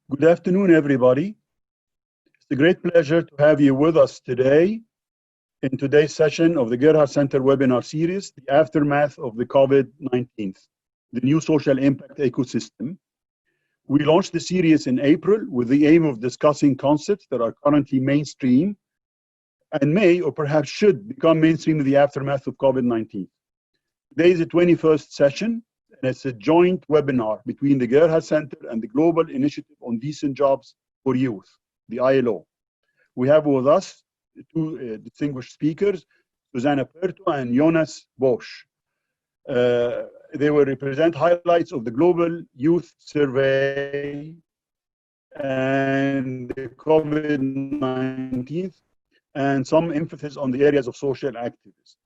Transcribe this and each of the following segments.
Good afternoon, everybody. It's a great pleasure to have you with us today in today's session of the Gerhard Center webinar series, The Aftermath of the COVID-19, the New Social Impact Ecosystem. We launched the series in April with the aim of discussing concepts that are currently mainstream and may or perhaps should become mainstream in the aftermath of COVID-19. Today is the 21st session, and it's a joint webinar between the Gerhard Center and the Global Initiative on Decent Jobs for Youth, the ILO. We have with us two distinguished speakers, Susana Puerto and Jonas Bausch. They will represent highlights of the Global Youth Survey and the COVID-19 and some emphasis on the areas of social activism.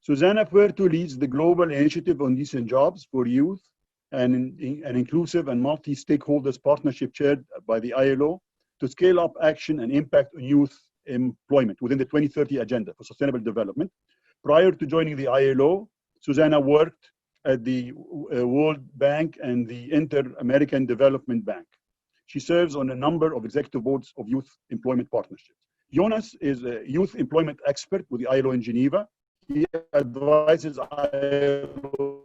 Susana Puerto leads the Global Initiative on Decent Jobs for Youth, an inclusive and multi-stakeholders partnership chaired by the ILO to scale up action and impact on youth employment within the 2030 Agenda for Sustainable Development. Prior to joining the ILO, Susana worked at the World Bank and the Inter-American Development Bank. She serves on a number of executive boards of youth employment partnerships. Jonas is a youth employment expert with the ILO in Geneva. He advises ILO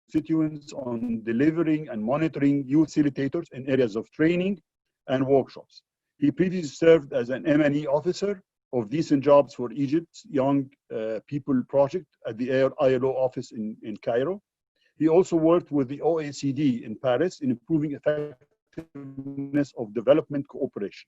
constituents on delivering and monitoring youth facilitators in areas of training and workshops. He previously served as an M&E officer of Decent Jobs for Egypt's Young People Project at the ILO office in Cairo. He also worked with the OECD in Paris in improving effectiveness of development cooperation.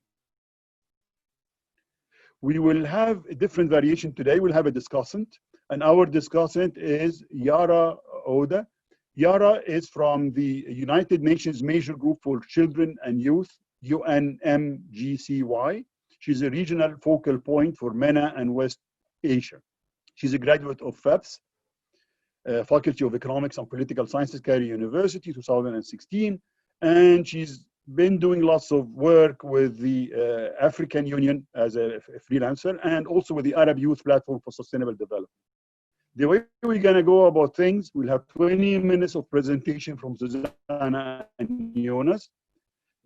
We will have a different variation today. We'll have a discussant, and our discussant is Yara Oda. Yara is from the United Nations Major Group for Children and Youth, UNMGCY. She's a regional focal point for MENA and West Asia. She's a graduate of FEPS, Faculty of Economics and Political Sciences, Cairo University, 2016, and she's been doing lots of work with the African Union as a freelancer and also with the Arab Youth Platform for Sustainable Development. The way we're going to go about things, we'll have 20 minutes of presentation from Susana and Jonas.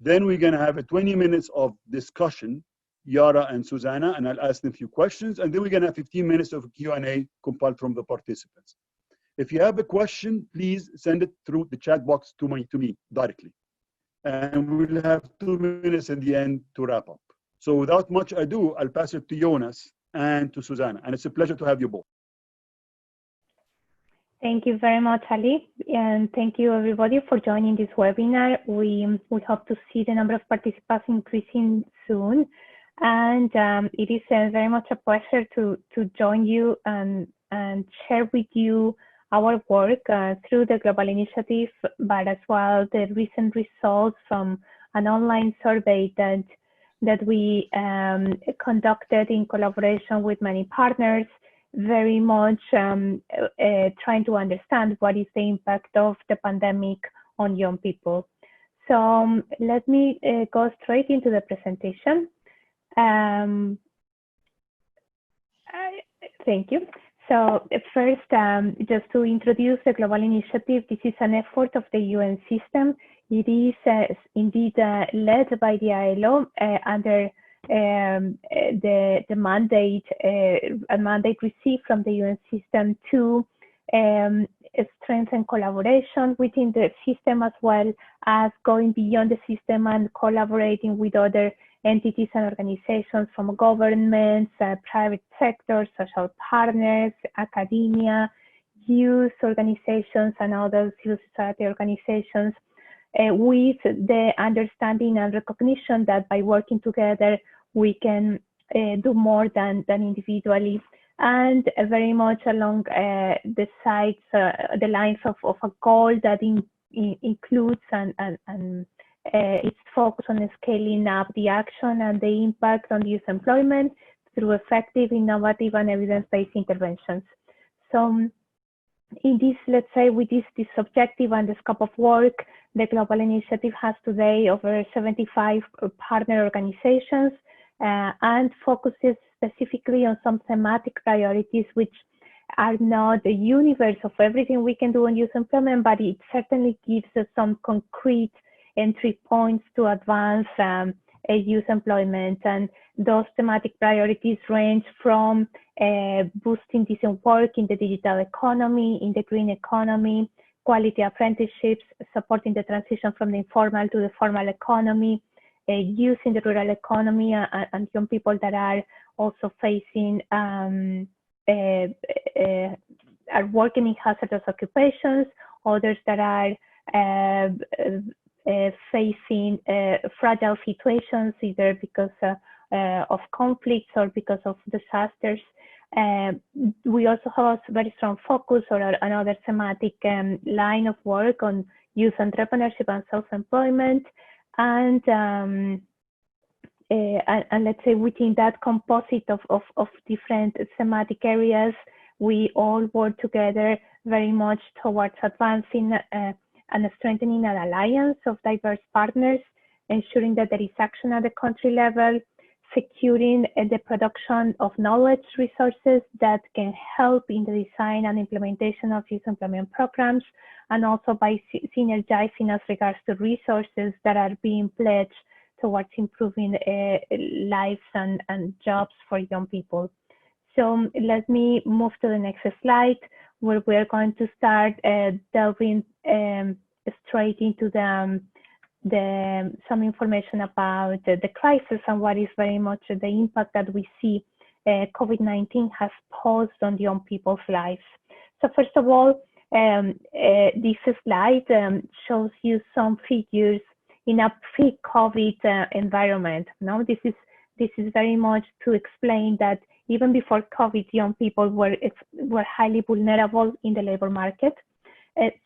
Then we're going to have a 20 minutes of discussion, Yara and Susana, and I'll ask them a few questions. And then we're going to have 15 minutes of Q&A compiled from the participants. If you have a question, please send it through the chat box to me directly. And we'll have 2 minutes in the end to wrap up. So without much ado, I'll pass it to Jonas and to Susana. And it's a pleasure to have you both. Thank you very much, Ali. And thank you, everybody, for joining this webinar. We hope to see the number of participants increasing soon. And it is very much a pleasure to join you and share with you our work through the Global Initiative, but as well the recent results from an online survey that we conducted in collaboration with many partners, very much trying to understand what is the impact of the pandemic on young people. So let me go straight into the presentation. Thank you. So first, just to introduce the Global Initiative, this is an effort of the UN system. It is indeed led by the ILO under the mandate, a mandate received from the UN system to strengthen collaboration within the system, as well as going beyond the system and collaborating with other entities and organizations from governments, private sector, social partners, academia, youth organizations, and other civil society organizations, with the understanding and recognition that by working together, we can do more than individually, and very much along the lines of a goal that includes and it's focused on scaling up the action and the impact on youth employment through effective, innovative, and evidence-based interventions. So in this, let's say, with this objective and the scope of work, the Global Initiative has today over 75 partner organizations and focuses specifically on some thematic priorities which are not the universe of everything we can do on youth employment, but it certainly gives us some concrete entry points to advance youth employment. And those thematic priorities range from boosting decent work in the digital economy, in the green economy, quality apprenticeships, supporting the transition from the informal to the formal economy, youth in the rural economy, and young people that are also facing, are working in hazardous occupations, others that are facing fragile situations, either because of conflicts or because of disasters. We also have a very strong focus or another thematic line of work on youth entrepreneurship and self-employment. And let's say within that composite of different thematic areas, we all work together very much towards advancing and strengthening an alliance of diverse partners, ensuring that there is action at the country level, securing the production of knowledge resources that can help in the design and implementation of youth employment programs, and also by synergizing as regards to resources that are being pledged towards improving lives and jobs for young people. So let me move to the next slide, where we're going to start delving straight into some information about the crisis and what is very much the impact that we see COVID-19 has posed on young people's lives. So first of all, this slide shows you some figures in a pre-COVID environment. Now, this is very much to explain that even before COVID, young people were highly vulnerable in the labor market.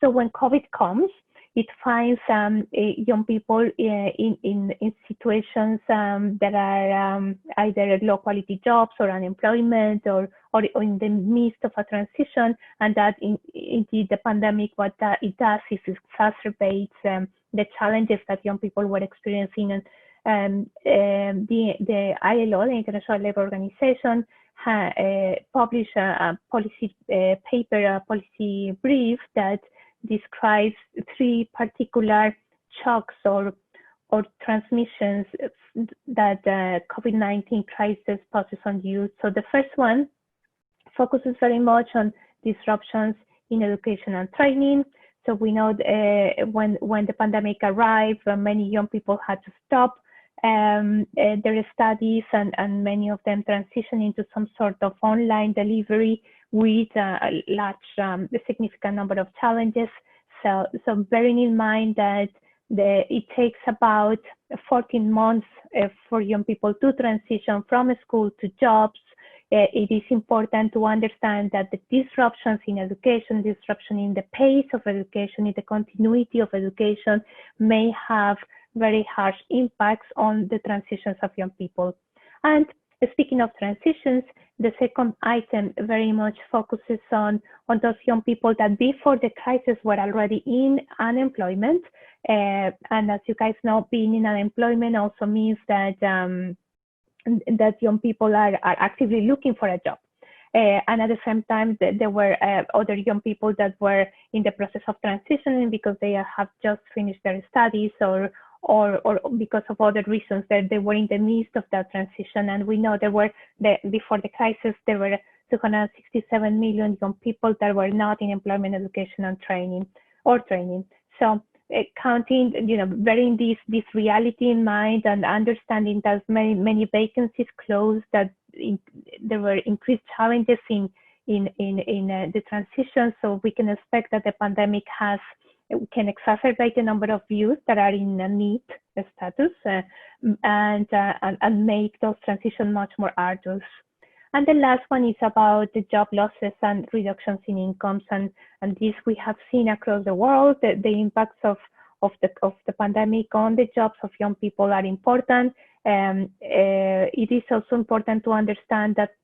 So when COVID comes, it finds young people in situations that are either low quality jobs or unemployment or in the midst of a transition, and that indeed the pandemic, what it does is it exacerbates the challenges that young people were experiencing. And the ILO, the International Labour Organization, published a policy paper, a policy brief that describes three particular shocks or transmissions that COVID-19 crisis poses on youth. So the first one focuses very much on disruptions in education and training. So we know when the pandemic arrived, many young people had to stop their studies, and many of them transitioned into some sort of online delivery with a large, significant number of challenges. So bearing in mind that it takes about 14 months for young people to transition from school to jobs, it is important to understand that the disruptions in education, disruption in the pace of education, in the continuity of education, may have very harsh impacts on the transitions of young people. And speaking of transitions, the second item very much focuses on those young people that before the crisis were already in unemployment. And as you guys know, being in unemployment also means that that young people are actively looking for a job. And at the same time, there were other young people that were in the process of transitioning because they have just finished their studies or because of other reasons that they were in the midst of that transition. And we know before the crisis, there were 267 million young people that were not in employment, education, and training. So counting, bearing this reality in mind and understanding that many vacancies closed, that there were increased challenges in the transition. So we can expect that the pandemic can exacerbate the number of youth that are in a need status and make those transitions much more arduous. And the last one is about the job losses and reductions in incomes, and this we have seen across the world. The impacts of the pandemic on the jobs of young people are important. It is also important to understand that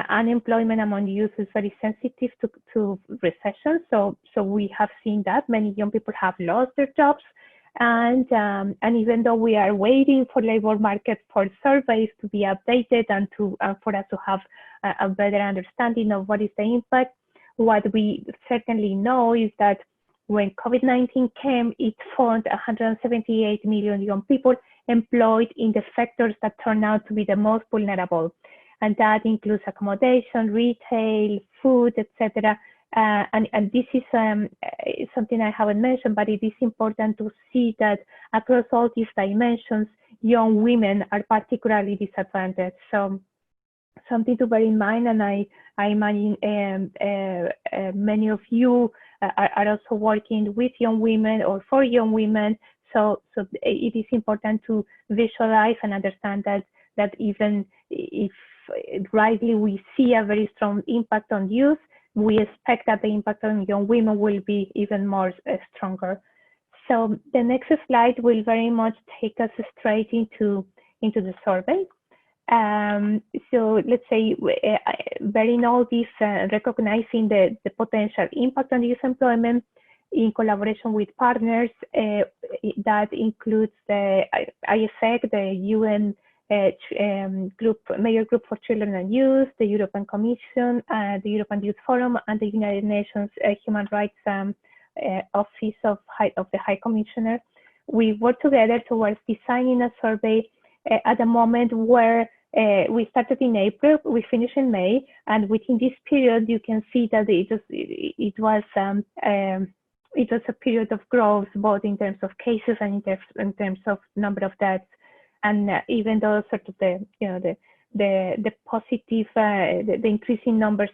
unemployment among youth is very sensitive to recession. So we have seen that many young people have lost their jobs, and even though we are waiting for labor market for surveys to be updated and for us to have a better understanding of what is the impact, what we certainly know is that when COVID-19 came, it found 178 million young people employed in the sectors that turned out to be the most vulnerable. And that includes accommodation, retail, food, etc. And this is something I haven't mentioned, but it is important to see that across all these dimensions, young women are particularly disadvantaged. So something to bear in mind, and I imagine many of you are also working with young women or for young women. So it is important to visualize and understand that even if rightly we see a very strong impact on youth, we expect that the impact on young women will be even more stronger. So the next slide will very much take us straight into the survey. So let's say, bearing all this, recognizing the potential impact on youth employment in collaboration with partners, that includes the ISEC, the UN Major Group for Children and Youth, the European Commission, the European Youth Forum, and the United Nations Human Rights Office of the High Commissioner. We work together towards designing a survey at a moment where we started in April, we finished in May, and within this period, you can see that it was a period of growth, both in terms of cases and in terms of number of deaths. And even though sort of the positive, the increasing numbers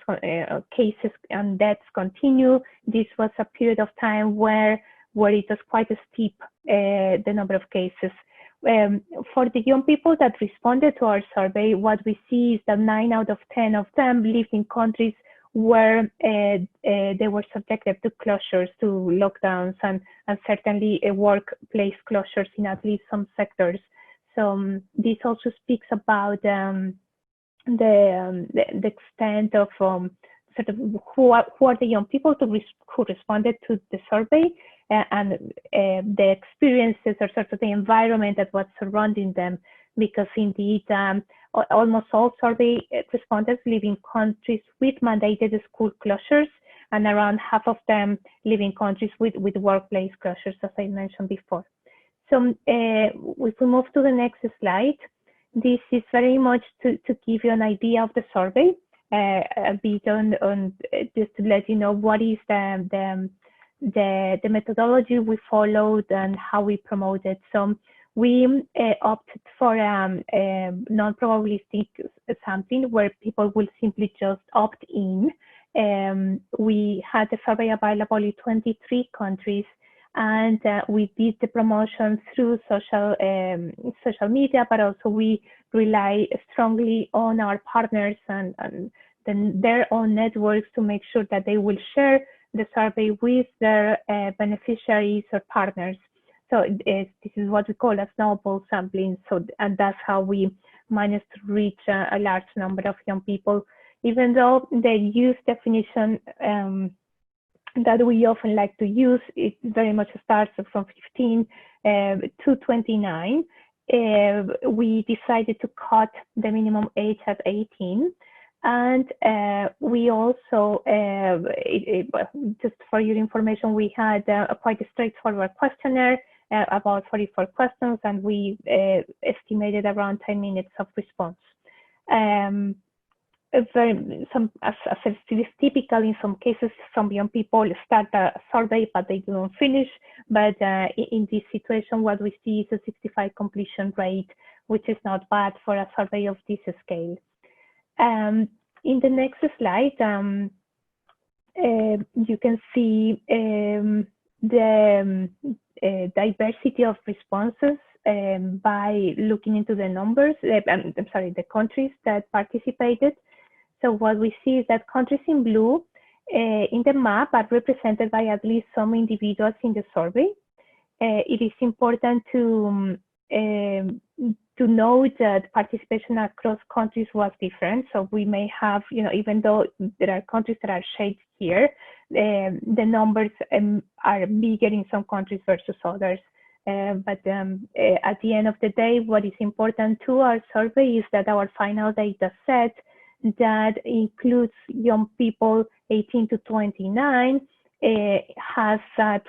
cases and deaths continue, this was a period of time where it was quite steep, the number of cases. For the young people that responded to our survey, what we see is that 9 out of 10 of them lived in countries where they were subjected to closures, to lockdowns, and certainly workplace closures in at least some sectors. So this also speaks about the extent of sort of who are the young people who responded to the survey, and the experiences or sort of the environment that was surrounding them, because indeed almost all survey respondents live in countries with mandated school closures, and around half of them live in countries with workplace closures, as I mentioned before. So if we move to the next slide, this is very much to give you an idea of the survey, a bit on just to let you know what is the methodology we followed and how we promote it. So we opted for a non-probabilistic sampling where people will simply just opt in. We had the survey available in 23 countries, and we did the promotion through social media, but also we rely strongly on our partners and their own networks to make sure that they will share the survey with their beneficiaries or partners. So this is what we call a snowball sampling. So, and that's how we managed to reach a large number of young people, even though the youth definition that we often like to use, it very much starts from 15 to 29. We decided to cut the minimum age at 18. And we also, just for your information, we had quite a straightforward questionnaire, about 44 questions, and we estimated around 10 minutes of response. As is typical in some cases, some young people start a survey, but they don't finish. But in this situation, what we see is a 65% completion rate, which is not bad for a survey of this scale. In the next slide, you can see the diversity of responses by looking into the numbers, I'm sorry, the countries that participated. So what we see is that countries in blue in the map are represented by at least some individuals in the survey. It is important to note that participation across countries was different. So we may have, even though there are countries that are shaded here, the numbers are bigger in some countries versus others. But at the end of the day, what is important to our survey is that our final data set that includes young people 18 to 29 has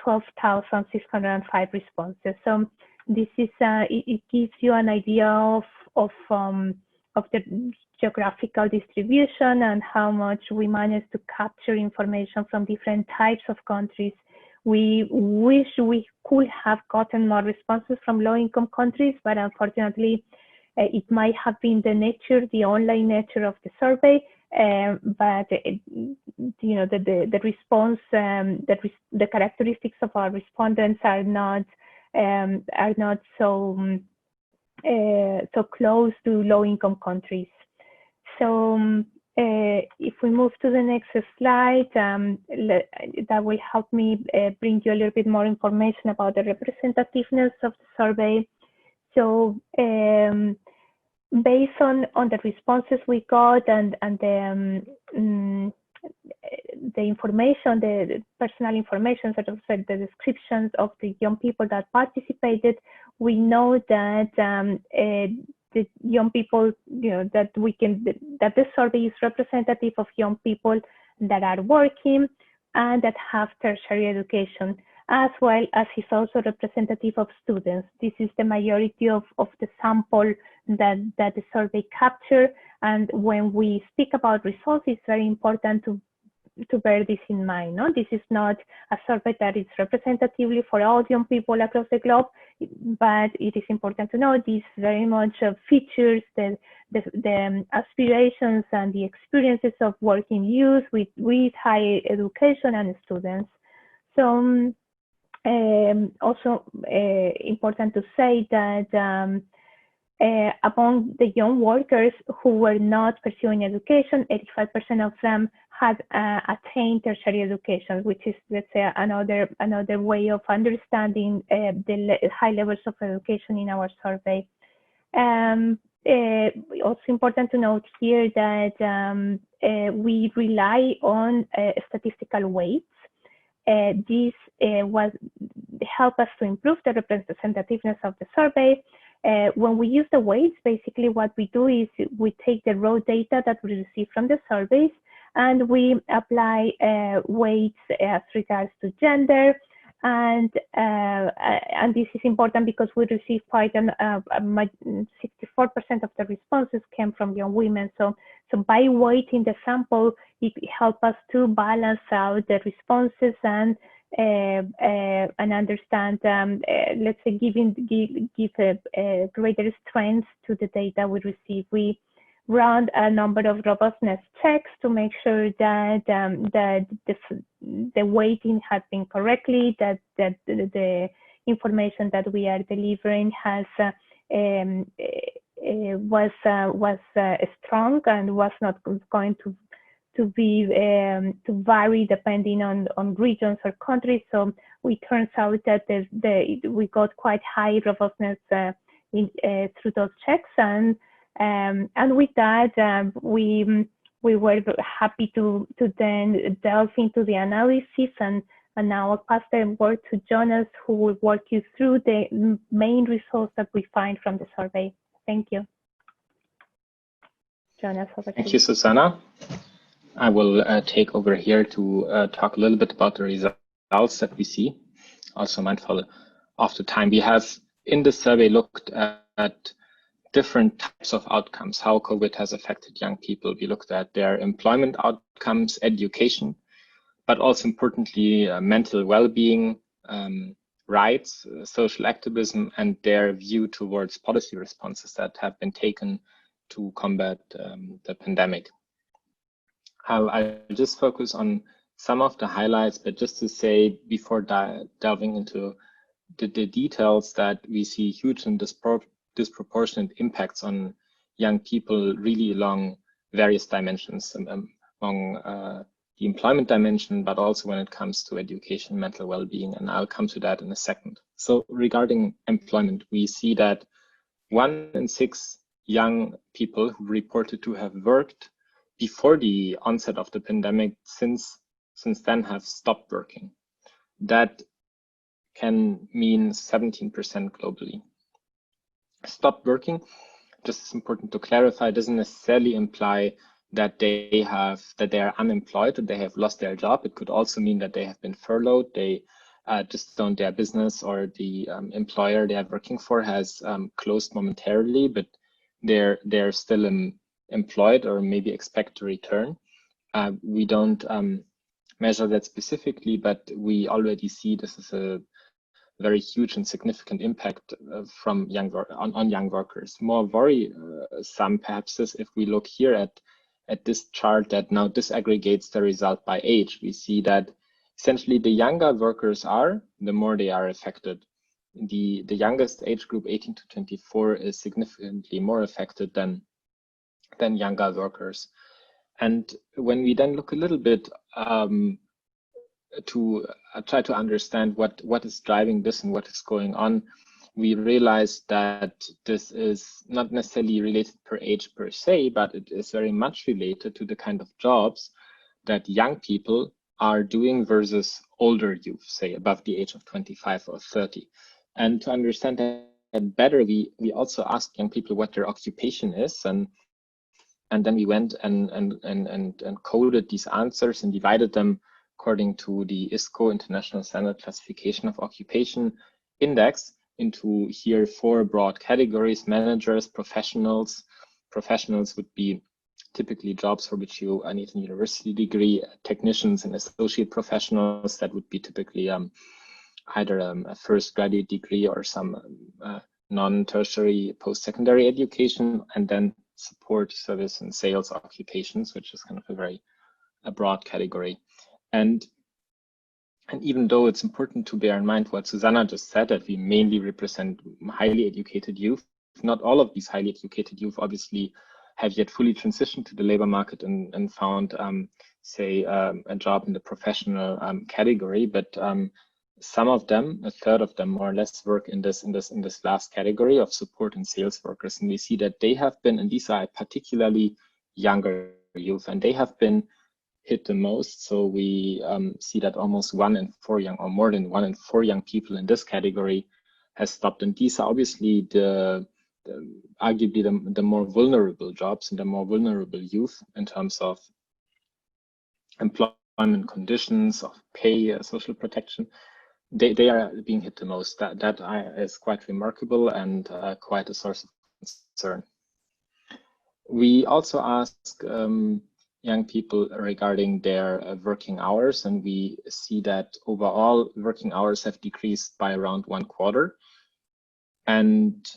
12,605 responses. So this is it gives you an idea of the geographical distribution and how much we managed to capture information from different types of countries. We wish we could have gotten more responses from low-income countries, but unfortunately, it might have been the online nature of the survey. But you know, the response, the characteristics of our respondents are not so so close to low-income countries. So if we move to the next slide, that will help me bring you a little bit more information about the representativeness of the survey. So based on the responses we got and the information, the personal information, sort of the descriptions of the young people that participated, we know that the young people, you know, that the survey is representative of young people that are working and that have tertiary education, as well as it's also representative of students. This is the majority of the sample that the survey captured. And when we speak about results, it's very important to bear this in mind. No? This is not a survey that is representatively for all young people across the globe, but it is important to know this very much features the aspirations and the experiences of working youth with higher education and students. So also important to say that among the young workers who were not pursuing education, 85% of them had attained tertiary education, which is, let's say, another way of understanding the high levels of education in our survey. Also important to note here that we rely on statistical weights. This help us to improve the representativeness of the survey. When we use the weights, basically what we do is we take the raw data that we receive from the surveys and we apply weights as regards to gender. And this is important because we receive quite 64% of the responses came from young women. So by weighting the sample, it helps us to balance out the responses and understand, let's say, give a greater strength to the data we receive. We run a number of robustness checks to make sure that the weighting has been correctly, that the information that we are delivering has was strong and was not going to vary depending on regions or countries. So it turns out that we got quite high robustness through those checks, and with that we were happy to then delve into the analysis, and now I'll pass the word to Jonas, who will walk you through the main results that we find from the survey. Thank you. Jonas, over to you. Thank you, Susana. I will take over here to talk a little bit about the results that we see. Also mindful of the time. We have in the survey looked at different types of outcomes, how COVID has affected young people. We looked at their employment outcomes, education, but also importantly, mental well-being, rights, social activism, and their view towards policy responses that have been taken to combat the pandemic. I'll just focus on some of the highlights, but just to say before delving into the details that we see huge and disproportionate impacts on young people really along various dimensions, among the employment dimension, but also when it comes to education, mental well-being, and I'll come to that in a second. So regarding employment, we see that 1 in 6 young people who reported to have worked before the onset of the pandemic since then have stopped working. That can mean 17% globally. Stop working, just as important to clarify, doesn't necessarily imply that they are unemployed or they have lost their job. It could also mean that they have been furloughed. They just own their business, or the employer they are working for has closed momentarily, but they're still employed or maybe expect to return. We don't measure that specifically, but we already see this is a very huge and significant impact from on young workers. More worrisome perhaps is if we look here at this chart that now disaggregates the result by age. We see that essentially the younger workers are, the more they are affected. The youngest age group, 18 to 24, is significantly more affected than younger workers. And when we then look a little bit to try to understand what is driving this and what is going on, we realize that this is not necessarily related per age per se, but it is very much related to the kind of jobs that young people are doing versus older youth, say above the age of 25 or 30. And to understand that better, we also asked young people what their occupation is, and then we went and coded these answers and divided them according to the ISCO International Standard Classification of Occupation Index into here 4 broad categories: managers, professionals. Professionals would be typically jobs for which you need a university degree, technicians and associate professionals. That would be typically either a first graduate degree or some non-tertiary post-secondary education, and then support, service, and sales occupations, which is kind of a very broad category. And even though it's important to bear in mind what Susana just said, that we mainly represent highly educated youth, not all of these highly educated youth obviously have yet fully transitioned to the labor market and found, say, a job in the professional category, but some of them, a third of them more or less, work in this last category of support and sales workers. And we see that they have been, and these are particularly younger youth, and they have been hit the most. So we see that almost 1 in 4 young, or more than 1 in 4 young people in this category has stopped. And these are obviously arguably the more vulnerable jobs and the more vulnerable youth in terms of employment conditions, of pay, social protection. They are being hit the most. That is quite remarkable and quite a source of concern. We also ask young people regarding their working hours, and we see that overall working hours have decreased by around 1/4. And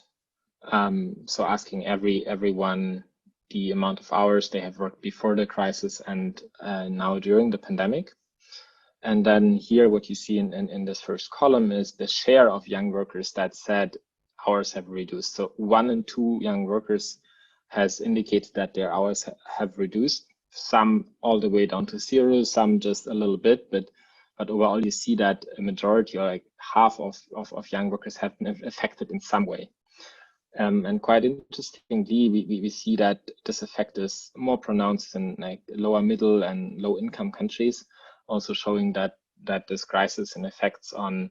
so asking everyone the amount of hours they have worked before the crisis and now during the pandemic. And then here what you see in this first column is the share of young workers that said hours have reduced. So 1 in 2 young workers has indicated that their hours have reduced, some all the way down to 0, some just a little bit, but overall you see that a majority, or like half of young workers, have been affected in some way. And quite interestingly, we see that this effect is more pronounced in like lower middle and low income countries, also showing that this crisis and effects on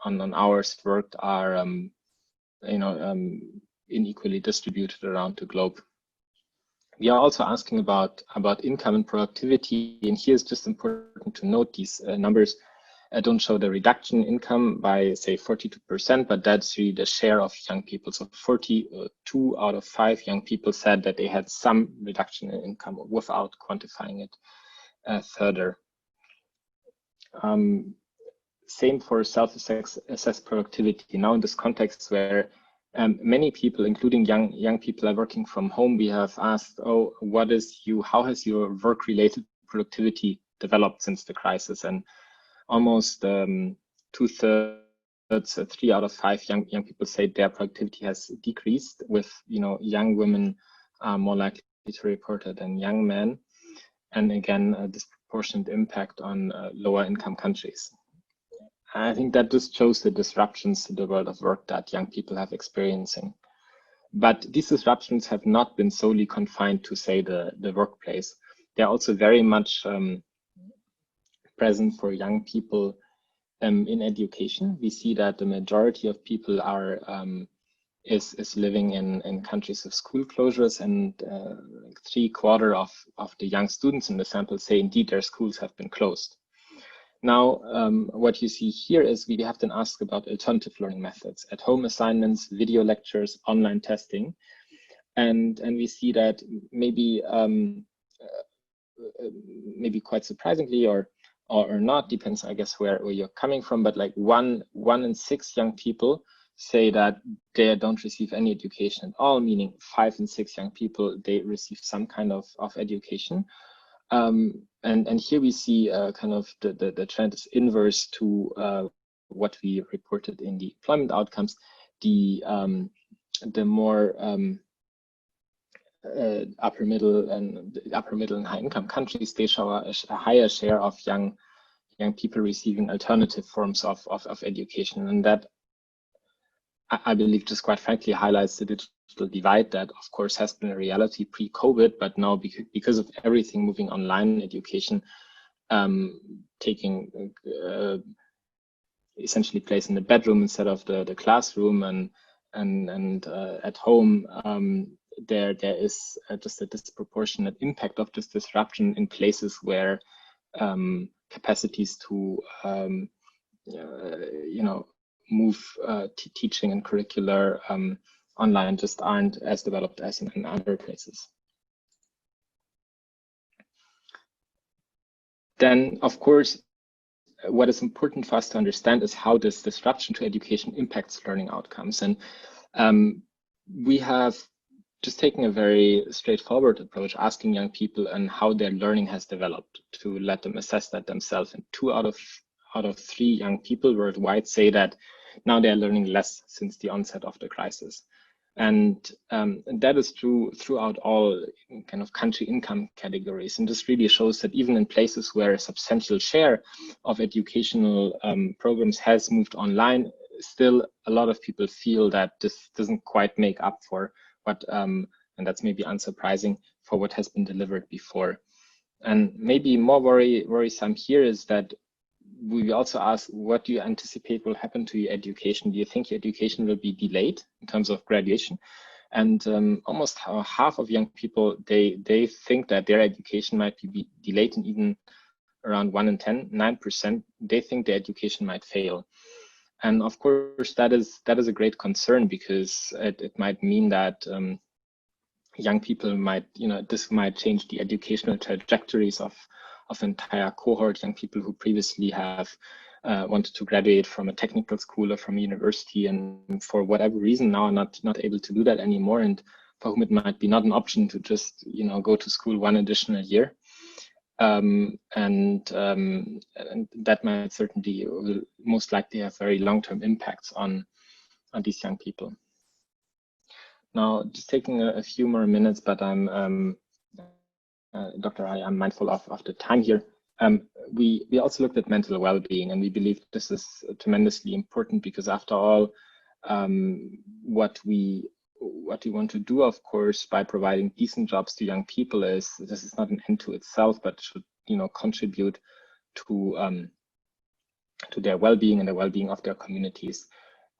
hours worked are unequally distributed around the globe. We are also asking about income and productivity, and here it's just important to note these numbers don't show the reduction in income by, say, 42%, but that's really the share of young people. So 42 out of 5 young people said that they had some reduction in income without quantifying it further. Same for self-assessed productivity. Now in this context where many people, including young people, are working from home, we have asked, how has your work-related productivity developed since the crisis? And almost 2/3, 3 out of 5 young people say their productivity has decreased, with young women more likely to report it than young men, and again a disproportionate impact on lower income countries. I think that just shows the disruptions to the world of work that young people have experiencing. But these disruptions have not been solely confined to, say, the workplace. They're also very much present for young people in education. We see that the majority of people are is living in countries of school closures, and 3/4 of the young students in the sample say indeed their schools have been closed. Now, what you see here is we have been asked about alternative learning methods, at-home assignments, video lectures, online testing, and we see that maybe maybe quite surprisingly or not, depends I guess where you're coming from, but like one in 6 young people say that they don't receive any education at all, meaning 5 in 6 young people, they receive some kind of education. And here we see kind of the trend is inverse to what we reported in the employment outcomes. The more upper middle and high income countries, they show a higher share of young people receiving alternative forms of education, and that I believe just quite frankly highlights the digital divide that of course has been a reality pre-COVID, but now because of everything moving online, education taking essentially place in the bedroom instead of the classroom, and at home, there is just a disproportionate impact of this disruption in places where capacities to move teaching and curricular online just aren't as developed as in other places. Then, of course, what is important for us to understand is how this disruption to education impacts learning outcomes. And we have just taken a very straightforward approach, asking young people and how their learning has developed to let them assess that themselves. And 2 out of 3 young people worldwide say that now they're learning less since the onset of the crisis. And that is true throughout all kind of country income categories. And this really shows that even in places where a substantial share of educational programs has moved online, still a lot of people feel that this doesn't quite make up for what, and that's maybe unsurprising, for what has been delivered before. And maybe more worrisome here is that we also ask, what do you anticipate will happen to your education? Do you think your education will be delayed in terms of graduation? And almost half of young people, they think that their education might be delayed, and even around 1 in 10, 9%, they think their education might fail. And of course, that is a great concern, because it might mean that young people might, this might change the educational trajectories of entire cohort, young people who previously have wanted to graduate from a technical school or from a university, and for whatever reason now are not able to do that anymore, and for whom it might be not an option to just go to school 1 additional year. And that might certainly will most likely have very long-term impacts on these young people. Now, just taking a few more minutes, but I'm Dr. I'm mindful of the time here. We also looked at mental well-being, and we believe this is tremendously important, because after all, what we want to do, of course, by providing decent jobs to young people is, this is not an end to itself, but should contribute to their well-being and the well-being of their communities.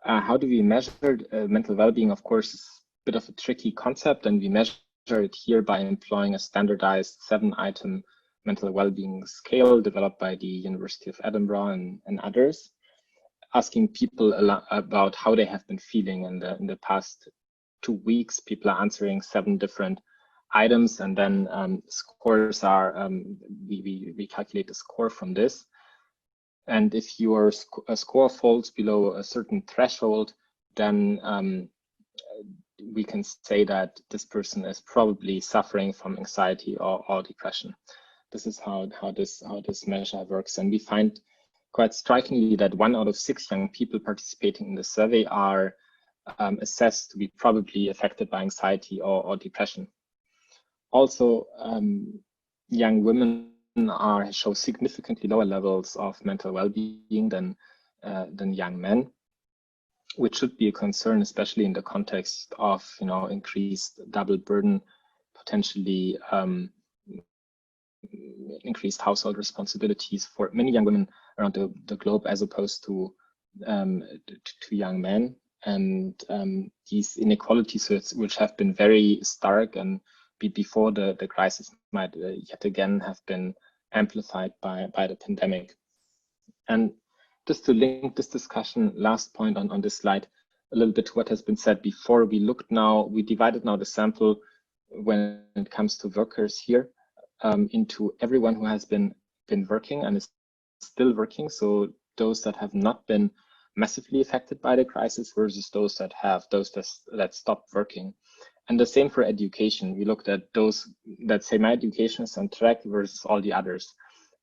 How do we measure mental well-being? Of course, is a bit of a tricky concept, and we measure it here by employing a standardized 7-item mental well-being scale developed by the University of Edinburgh and others, asking people about how they have been feeling in the past 2 weeks. People are answering 7 different items, and then scores are, we calculate the score from this. And if your score falls below a certain threshold, then we can say that this person is probably suffering from anxiety or depression. This is how this measure works. And we find quite strikingly that 1 out of 6 young people participating in the survey are assessed to be probably affected by anxiety or depression. Also, young women show significantly lower levels of mental well-being than young men, which should be a concern, especially in the context of increased double burden, potentially increased household responsibilities for many young women around the globe, as opposed to young men. and these inequalities which have been very stark and before the crisis might yet again have been amplified by the pandemic. And just to link this discussion, last point on this slide, a little bit to what has been said before, we divided now the sample when it comes to workers here into everyone who has been working and is still working. So those that have not been massively affected by the crisis versus those that stopped working. And the same for education. We looked at those that say my education is on track versus all the others.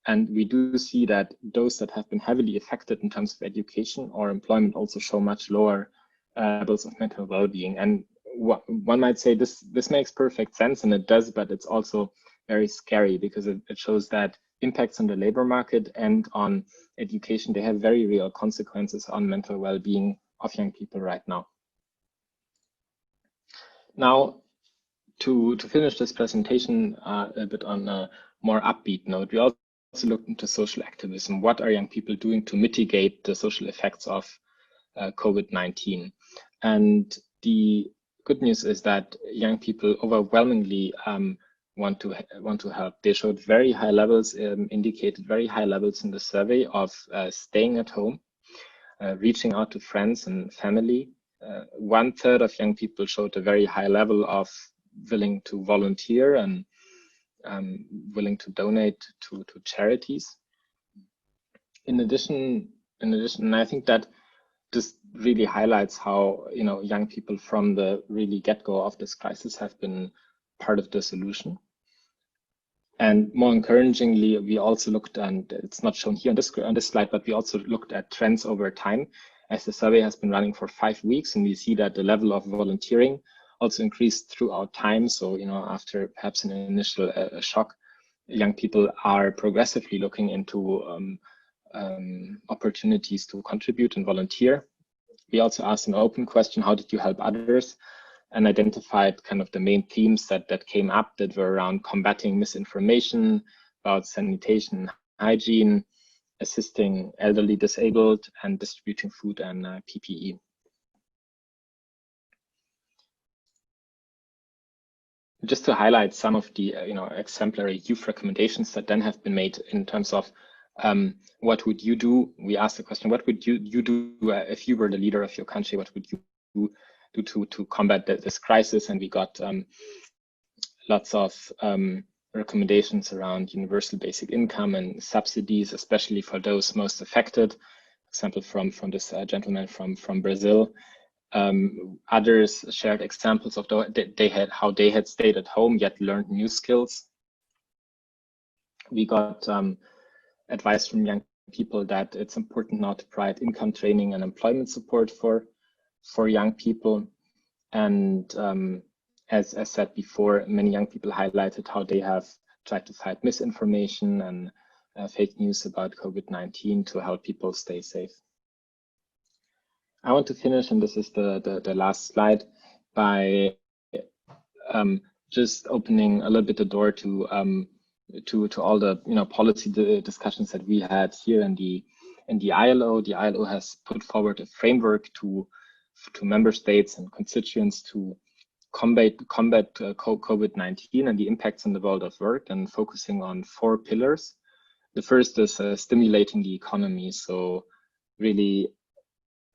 And we do see that those that have been heavily affected in terms of education or employment also show much lower levels of mental well-being. And one might say this makes perfect sense, and it does, but it's also very scary because it shows that impacts on the labor market and on education, they have very real consequences on mental well-being of young people right now. Now, to finish this presentation a bit on a more upbeat note, we also looked into social activism. What are young people doing to mitigate the social effects of COVID-19? And the good news is that young people overwhelmingly want to help. They showed very high levels, indicated very high levels in the survey of staying at home, reaching out to friends and family. 1/3 of young people showed a very high level of willing to volunteer and willing to donate to charities. In addition, I think that this really highlights how young people from the really get-go of this crisis have been part of the solution. And more encouragingly, we also looked, and it's not shown here on this slide, but we also looked at trends over time, as the survey has been running for 5 weeks, and we see that the level of volunteering also increased throughout time. So, after perhaps an initial shock, young people are progressively looking into opportunities to contribute and volunteer. We also asked an open question, how did you help others? And identified kind of the main themes that came up that were around combating misinformation about sanitation, hygiene, assisting elderly disabled, and distributing food and PPE. Just to highlight some of the exemplary youth recommendations that then have been made in terms of what would you do? We asked the question, what would you do if you were the leader of your country? What would you do to combat this crisis? And we got lots of recommendations around universal basic income and subsidies, especially for those most affected. Example from this gentleman from Brazil. Others shared examples of how they had stayed at home yet learned new skills. We got advice from young people that it's important now to provide income training and employment support for young people. And as said before, many young people highlighted how they have tried to fight misinformation and fake news about COVID-19 to help people stay safe. I want to finish, and this is the last slide, by just opening a little bit the door to all the policy discussions that we had here in the ILO. The ILO has put forward a framework to member states and constituents to combat COVID-19 and the impacts on the world of work, and focusing on 4 pillars. The first is stimulating the economy, so really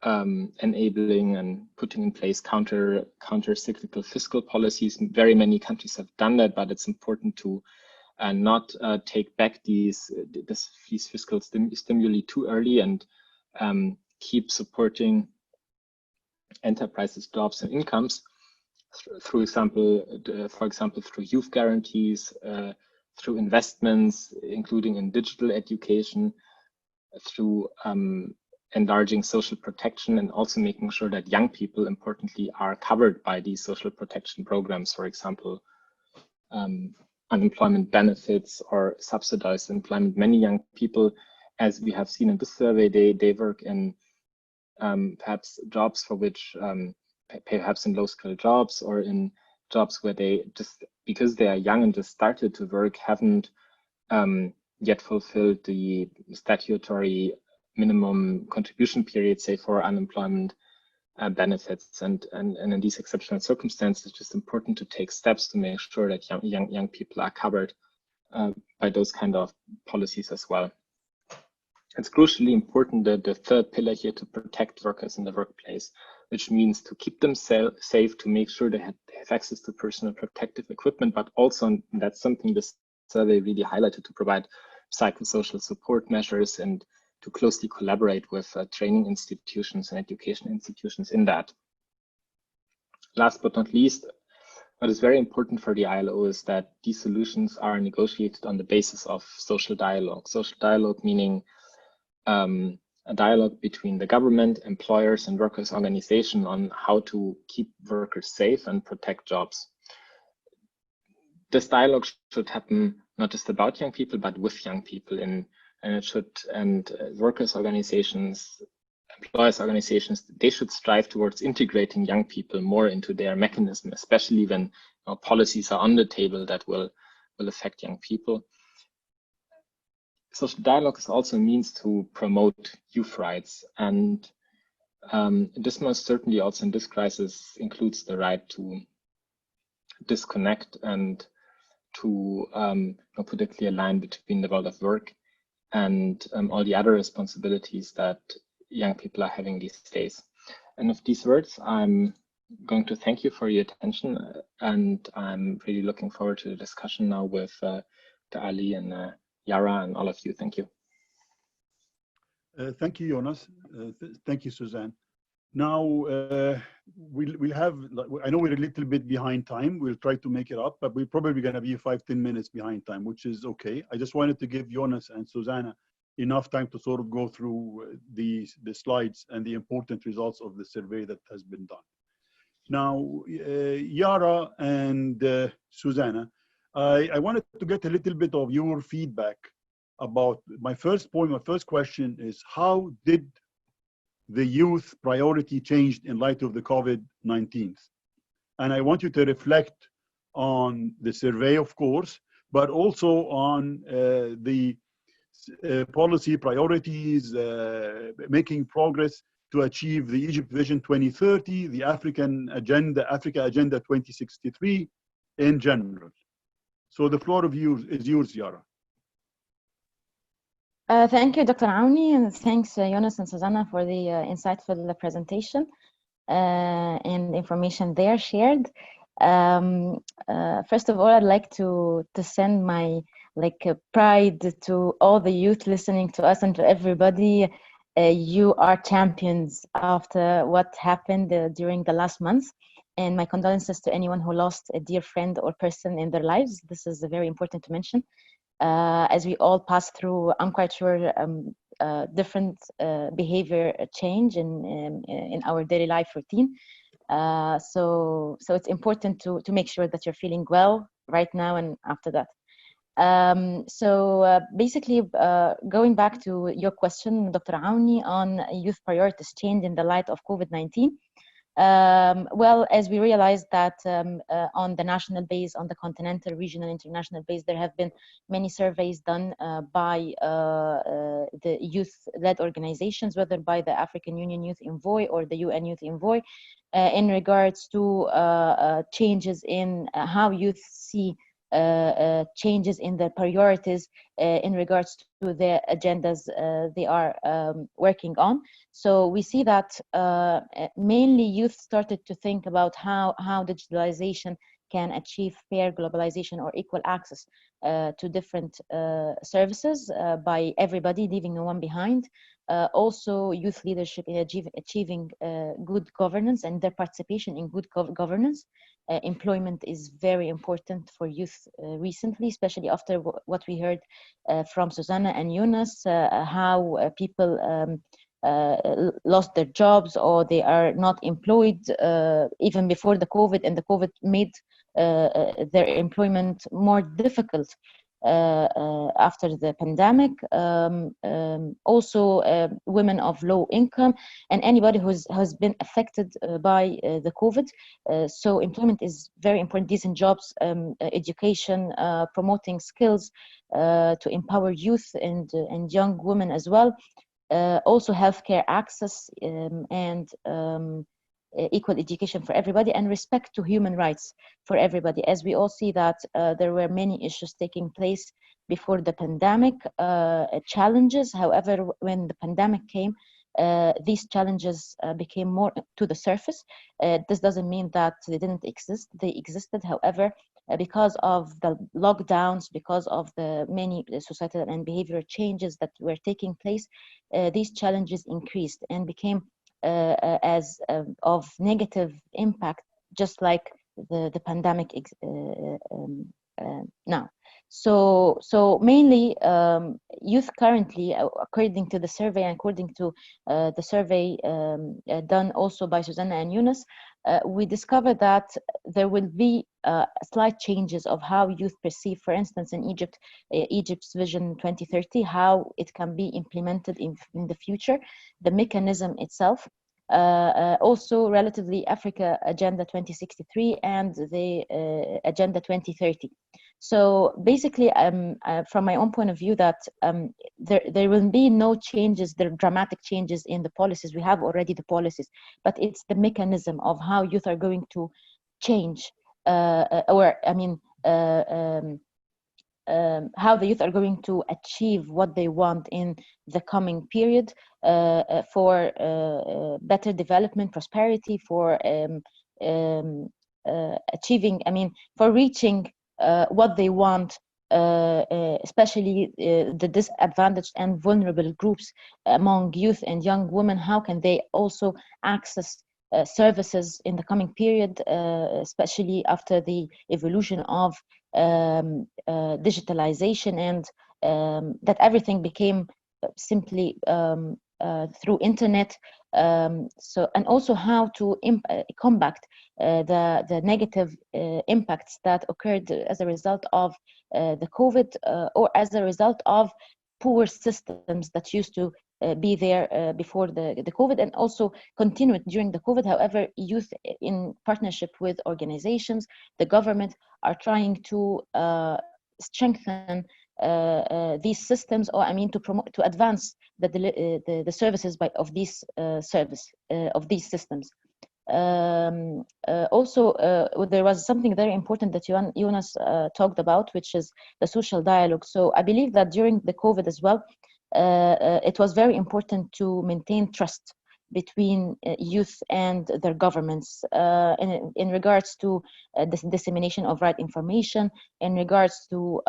enabling and putting in place counter-cyclical fiscal policies. Very many countries have done that, but it's important to not take back these fiscal stimuli too early, and keep supporting enterprises, jobs, and incomes for example, through youth guarantees, through investments, including in digital education, through enlarging social protection, and also making sure that young people, importantly, are covered by these social protection programs, for example, unemployment benefits or subsidized employment. Many young people, as we have seen in this survey, they work in perhaps jobs for which, perhaps in low-skilled jobs, or in jobs where they just, because they are young and just started to work, haven't yet fulfilled the statutory minimum contribution period, say for unemployment benefits. And in these exceptional circumstances, it's just important to take steps to make sure that young people are covered by those kind of policies as well. It's crucially important that the third pillar here to protect workers in the workplace, which means to keep them safe, to make sure they have access to personal protective equipment, but also, and that's something this survey really highlighted, to provide psychosocial support measures and to closely collaborate with training institutions and education institutions in that. Last but not least, what is very important for the ILO is that these solutions are negotiated on the basis of social dialogue. Social dialogue meaning a dialogue between the government, employers, and workers' organization on how to keep workers safe and protect jobs. This dialogue should happen not just about young people, but with young people, and workers' organizations, employers' organizations, they should strive towards integrating young people more into their mechanism, especially when policies are on the table that will affect young people. Social dialogue is also a means to promote youth rights, and this most certainly also in this crisis includes the right to disconnect and to put a clear line between the world of work and all the other responsibilities that young people are having these days. And with these words, I'm going to thank you for your attention, and I'm really looking forward to the discussion now with Ali and Yara and all of you. Thank you. Thank you, Jonas. Thank you, Suzanne. Now, we'll have, I know we're a little bit behind time. We'll try to make it up, but we're probably going to be 5-10 minutes behind time, which is okay. I just wanted to give Jonas and Susanna enough time to sort of go through the slides and the important results of the survey that has been done. Now, Yara and Susanna, I wanted to get a little bit of your feedback about my first point. My first question is, how did the youth priority changed in light of the COVID-19? And I want you to reflect on the survey, of course, but also on the policy priorities, making progress to achieve the Egypt Vision 2030, the Africa Agenda 2063 in general. So the floor is yours, Yara. Thank you, Dr. Aouni, and thanks, Jonas and Susanna, for the insightful presentation and information there shared. First of all, I'd like to send my pride to all the youth listening to us and to everybody. You are champions after what happened during the last month. And my condolences to anyone who lost a dear friend or person in their lives. This is very important to mention. As we all pass through, I'm quite sure, different behavior change in our daily life routine. So it's important to make sure that you're feeling well right now and after that. Basically, going back to your question, Dr. Aouni, on youth priorities change in the light of COVID-19. Well, as we realized that on the national base, on the continental, regional, international base, there have been many surveys done by the youth-led organizations, whether by the African Union Youth Envoy or the UN Youth Envoy, in regards to changes in how youth see changes in their priorities in regards to the agendas they are working on. So we see that mainly youth started to think about how digitalization can achieve fair globalization or equal access to different services by everybody, leaving no one behind. Also, youth leadership in achieving good governance and their participation in good governance. Employment is very important for youth recently, especially after what we heard from Susanna and Jonas, how people lost their jobs or they are not employed even before the COVID, and the COVID made their employment more difficult after the pandemic. Also, women of low income and anybody who has been affected by the COVID. So employment is very important, decent jobs, education, promoting skills to empower youth and young women as well. Also healthcare access and equal education for everybody and respect to human rights for everybody, as we all see that there were many issues taking place before the pandemic, challenges. However, when the pandemic came, these challenges became more to the surface. This doesn't mean that they didn't exist. They existed. However, because of the lockdowns, because of the many societal and behavioral changes that were taking place, these challenges increased and became of negative impact, just like the pandemic now. So mainly youth currently, according to the survey and according to the survey done also by Susana and Jonas, we discovered that there will be slight changes of how youth perceive, for instance, in Egypt, Egypt's Vision 2030, how it can be implemented in the future, the mechanism itself. Also relatively Africa Agenda 2063 and the Agenda 2030. So basically, from my own point of view, that there will be no changes, there are dramatic changes in the policies. We have already the policies, but it's the mechanism of how youth are going to change, how the youth are going to achieve what they want in the coming period for better development, prosperity, for achieving, for reaching what they want, especially the disadvantaged and vulnerable groups among youth and young women. How can they also access services in the coming period, especially after the evolution of digitalization and that everything became simply through internet. So, and also how to combat the negative impacts that occurred as a result of the COVID or as a result of poor systems that used to be there before the COVID and also continued during the COVID. However, youth in partnership with organizations, the government, are trying to strengthen these systems, or to promote, to advance the services of these of these systems. Also, there was something very important that Jonas talked about, which is the social dialogue. So I believe that during the COVID as well, it was very important to maintain trust between youth and their governments in regards to the dissemination of right information, in regards to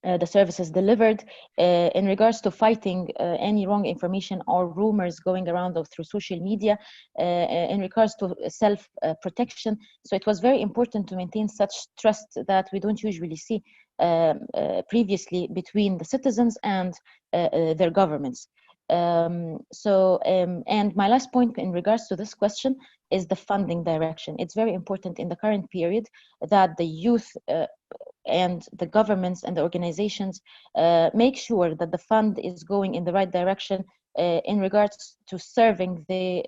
the services delivered, in regards to fighting any wrong information or rumors going around through social media, in regards to self-protection. So it was very important to maintain such trust that we don't usually see previously between the citizens and their governments. And my last point in regards to this question is the funding direction. It's very important in the current period that the youth and the governments and the organizations make sure that the fund is going in the right direction in regards to serving the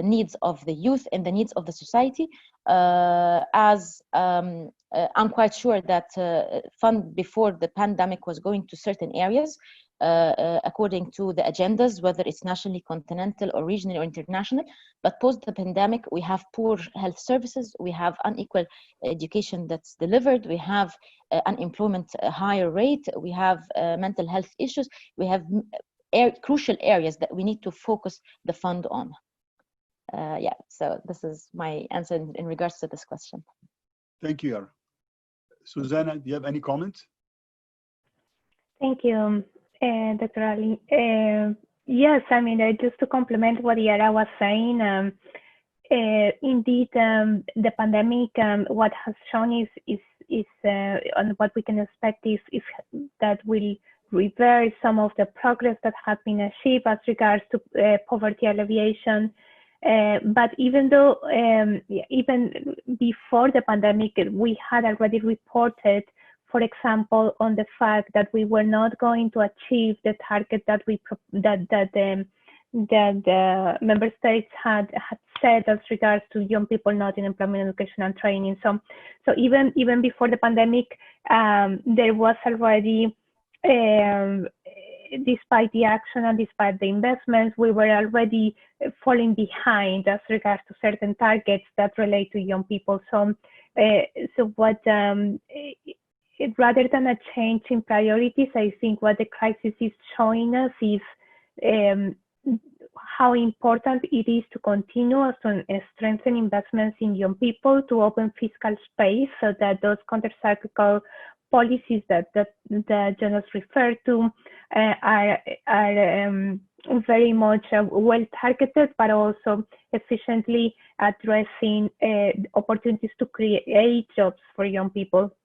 needs of the youth and the needs of the society. As I'm quite sure that fund before the pandemic was going to certain areas according to the agendas, whether it's nationally, continental, or regional, or international. But post the pandemic, we have poor health services, we have unequal education that's delivered, we have unemployment higher rate, we have mental health issues, we have crucial areas that we need to focus the fund on. Yeah, so this is my answer in regards to this question. Thank you, Yara. Susana, do you have any comments? Thank you, Dr. Ali. Yes, just to complement what Yara was saying, indeed, the pandemic, what has shown is and what we can expect is that will reverse some of the progress that has been achieved as regards to poverty alleviation. But even though, even before the pandemic, we had already reported, for example, on the fact that we were not going to achieve the target that the member states had set as regards to young people not in employment, education, and training. So even before the pandemic, there was already despite the action and despite the investments, we were already falling behind as regards to certain targets that relate to young people. So, rather than a change in priorities, I think what the crisis is showing us is how important it is to continue to strengthen investments in young people, to open fiscal space so that those countercyclical policies that Jonas referred to are very much well targeted, but also efficiently addressing opportunities to create jobs for young people.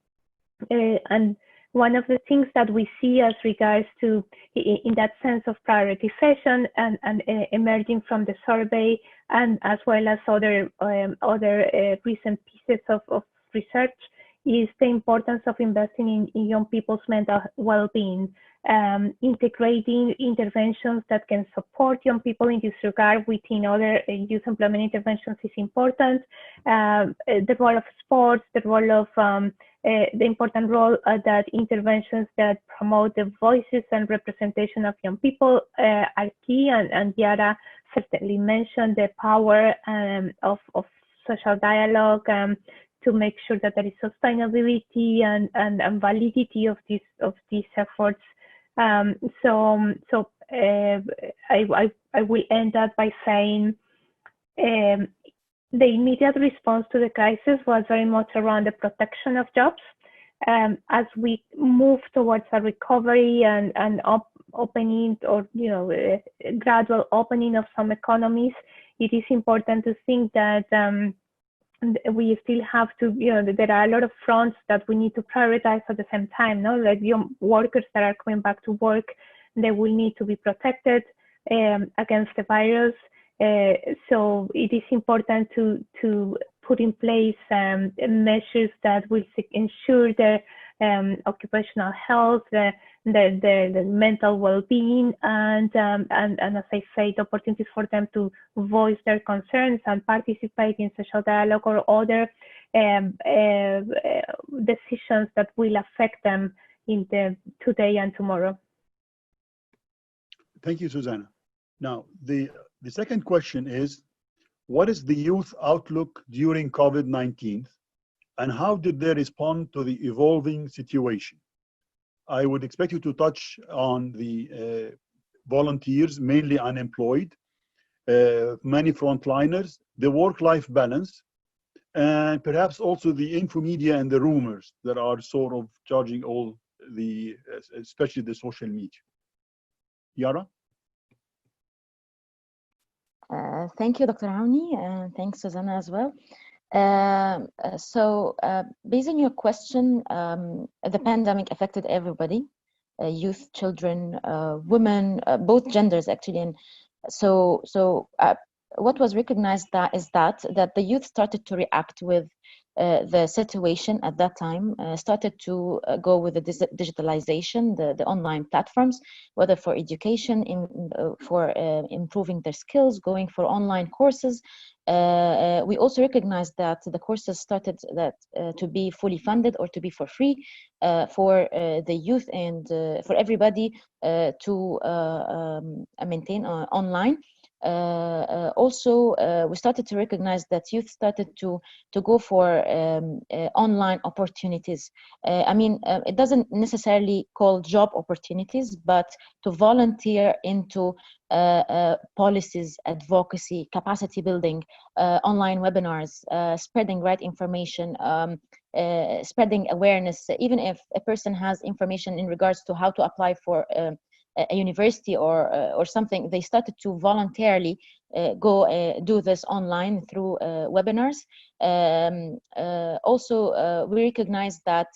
And one of the things that we see as regards to, in that sense of prioritization and emerging from the survey, and as well as other recent pieces of research, is the importance of investing in young people's mental well-being, integrating interventions that can support young people in this regard within other youth employment interventions is important. The role of sports, the role of the important role that interventions that promote the voices and representation of young people are key, and Yara certainly mentioned the power of social dialogue to make sure that there is sustainability and validity of these efforts. So I will end up by saying the immediate response to the crisis was very much around the protection of jobs. As we move towards a recovery and opening, or gradual opening of some economies, it is important to think that we still have to, there are a lot of fronts that we need to prioritize at the same time. No, like young workers that are coming back to work, they will need to be protected against the virus. So it is important to put in place measures that will ensure their occupational health, the mental well-being, and as I said, opportunities for them to voice their concerns and participate in social dialogue or other decisions that will affect them in the today and tomorrow. Thank you, Susana. Now, the second question is, what is the youth outlook during COVID-19, and how did they respond to the evolving situation? I would expect you to touch on the volunteers, mainly unemployed, many frontliners, the work-life balance, and perhaps also the infomedia and the rumors that are sort of charging all the, especially the social media. Yara? Thank you, Dr. Aouni, and thanks, Susana, as well. Based on your question, the pandemic affected everybody, youth, children, women, both genders actually. And what was recognized is that the youth started to react with the situation at that time, started to go with the digitalization, the online platforms, whether for education, for improving their skills, going for online courses. We also recognized that the courses started to be fully funded or to be for free for the youth and for everybody to maintain online. Also, we started to recognize that youth started to go for online opportunities. It doesn't necessarily call job opportunities, but to volunteer into policies, advocacy, capacity building, online webinars, spreading right information, spreading awareness. Even if a person has information in regards to how to apply for a university or something, they started to voluntarily go do this online through webinars. Also, we recognized that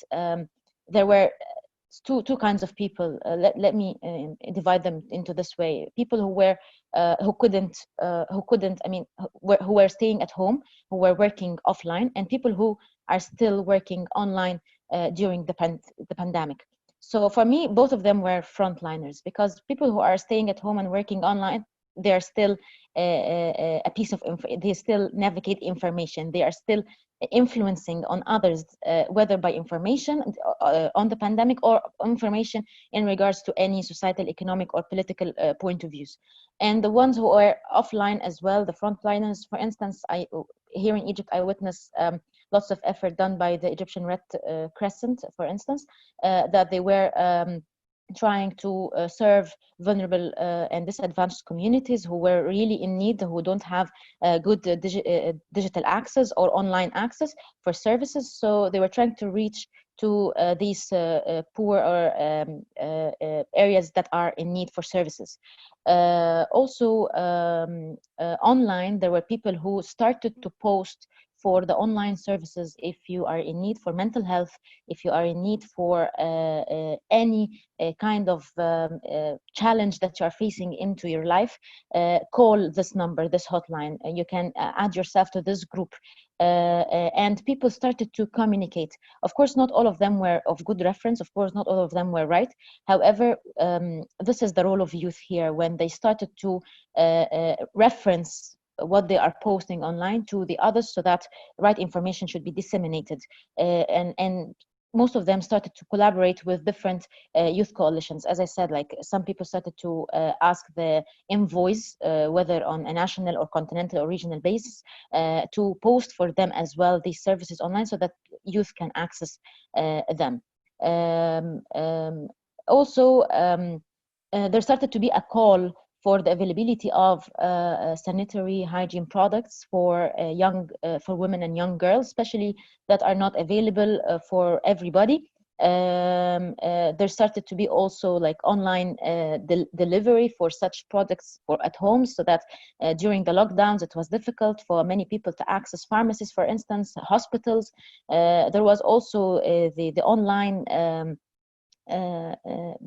there were two kinds of people. Let me divide them into this way: people who were staying at home, who were working offline, and people who are still working online during the pandemic. So for me, both of them were frontliners, because people who are staying at home and working online, they are still a piece of they still navigate information. They are still influencing on others, whether by information on the pandemic or information in regards to any societal, economic, or political point of views. And the ones who are offline as well, the frontliners, for instance, here in Egypt, I witnessed lots of effort done by the Egyptian Red Crescent, for instance, that they were trying to serve vulnerable and disadvantaged communities who were really in need, who don't have good digital access or online access for services. So they were trying to reach to these poor or areas that are in need for services. Also, online, there were people who started to post for the online services if you are in need for mental health, if you are in need for any kind of challenge that you are facing into your life, call this number, this hotline. You can add yourself to this group. And people started to communicate. Of course, not all of them were of good reference. Of course, not all of them were right. However, this is the role of youth here, when they started to reference what they are posting online to the others, so that right information should be disseminated. And most of them started to collaborate with different youth coalitions. As I said, like some people started to ask the envoys, whether on a national or continental or regional basis, to post for them as well these services online so that youth can access them. Also, there started to be a call for the availability of sanitary hygiene products for for women and young girls, especially that are not available for everybody. There started to be also like online delivery for such products for at home, so that during the lockdowns it was difficult for many people to access pharmacies, for instance, hospitals. There was also the online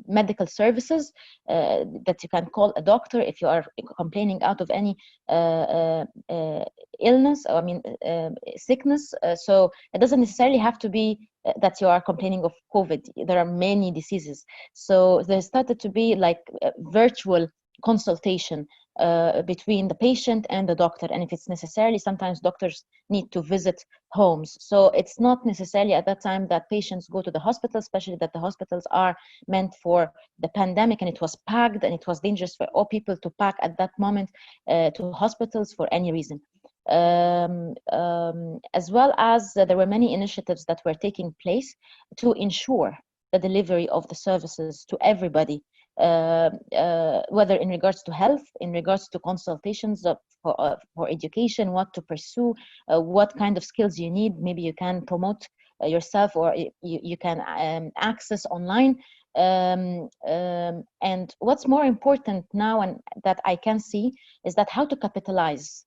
medical services that you can call a doctor if you are complaining out of any illness, or sickness. So it doesn't necessarily have to be that you are complaining of COVID. There are many diseases. So there started to be like virtual consultation between the patient and the doctor, and if it's necessarily, sometimes doctors need to visit homes. So it's not necessarily at that time that patients go to the hospital, especially that the hospitals are meant for the pandemic, and it was packed, and it was dangerous for all people to pack at that moment to hospitals for any reason. As well as there were many initiatives that were taking place to ensure the delivery of the services to everybody, whether in regards to health, in regards to consultations for education, what to pursue, what kind of skills you need. Maybe you can promote yourself, or you can access online. And what's more important now, and that I can see, is that how to capitalize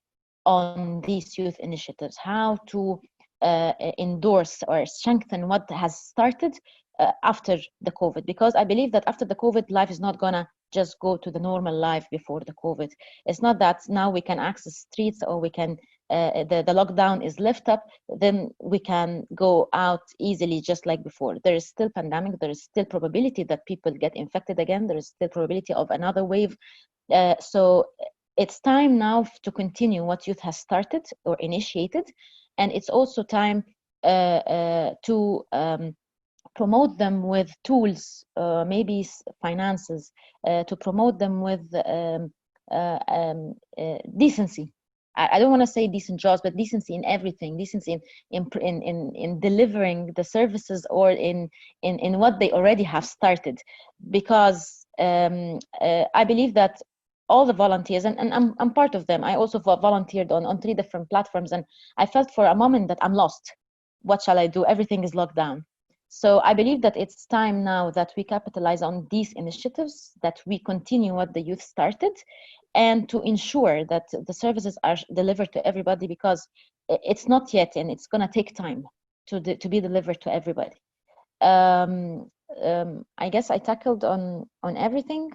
on these youth initiatives, how to endorse or strengthen what has started after the COVID, because I believe that after the COVID, life is not gonna just go to the normal life before the COVID. It's not that now we can access streets, or we can the lockdown is lifted up, then we can go out easily just like before. There is still pandemic, there is still probability that people get infected again, there is still probability of another wave. So it's time now to continue what youth has started or initiated, and it's also time to promote them with tools, maybe finances, to promote them with decency. I don't want to say decent jobs, but decency in everything, decency in delivering the services, or in what they already have started. Because I believe that all the volunteers, and I'm part of them. I also volunteered on 3 different platforms, and I felt for a moment that I'm lost. What shall I do? Everything is locked down. So I believe that it's time now that we capitalize on these initiatives, that we continue what the youth started, and to ensure that the services are delivered to everybody, because it's not yet, and it's going to take time to be delivered to everybody. I guess I tackled on everything.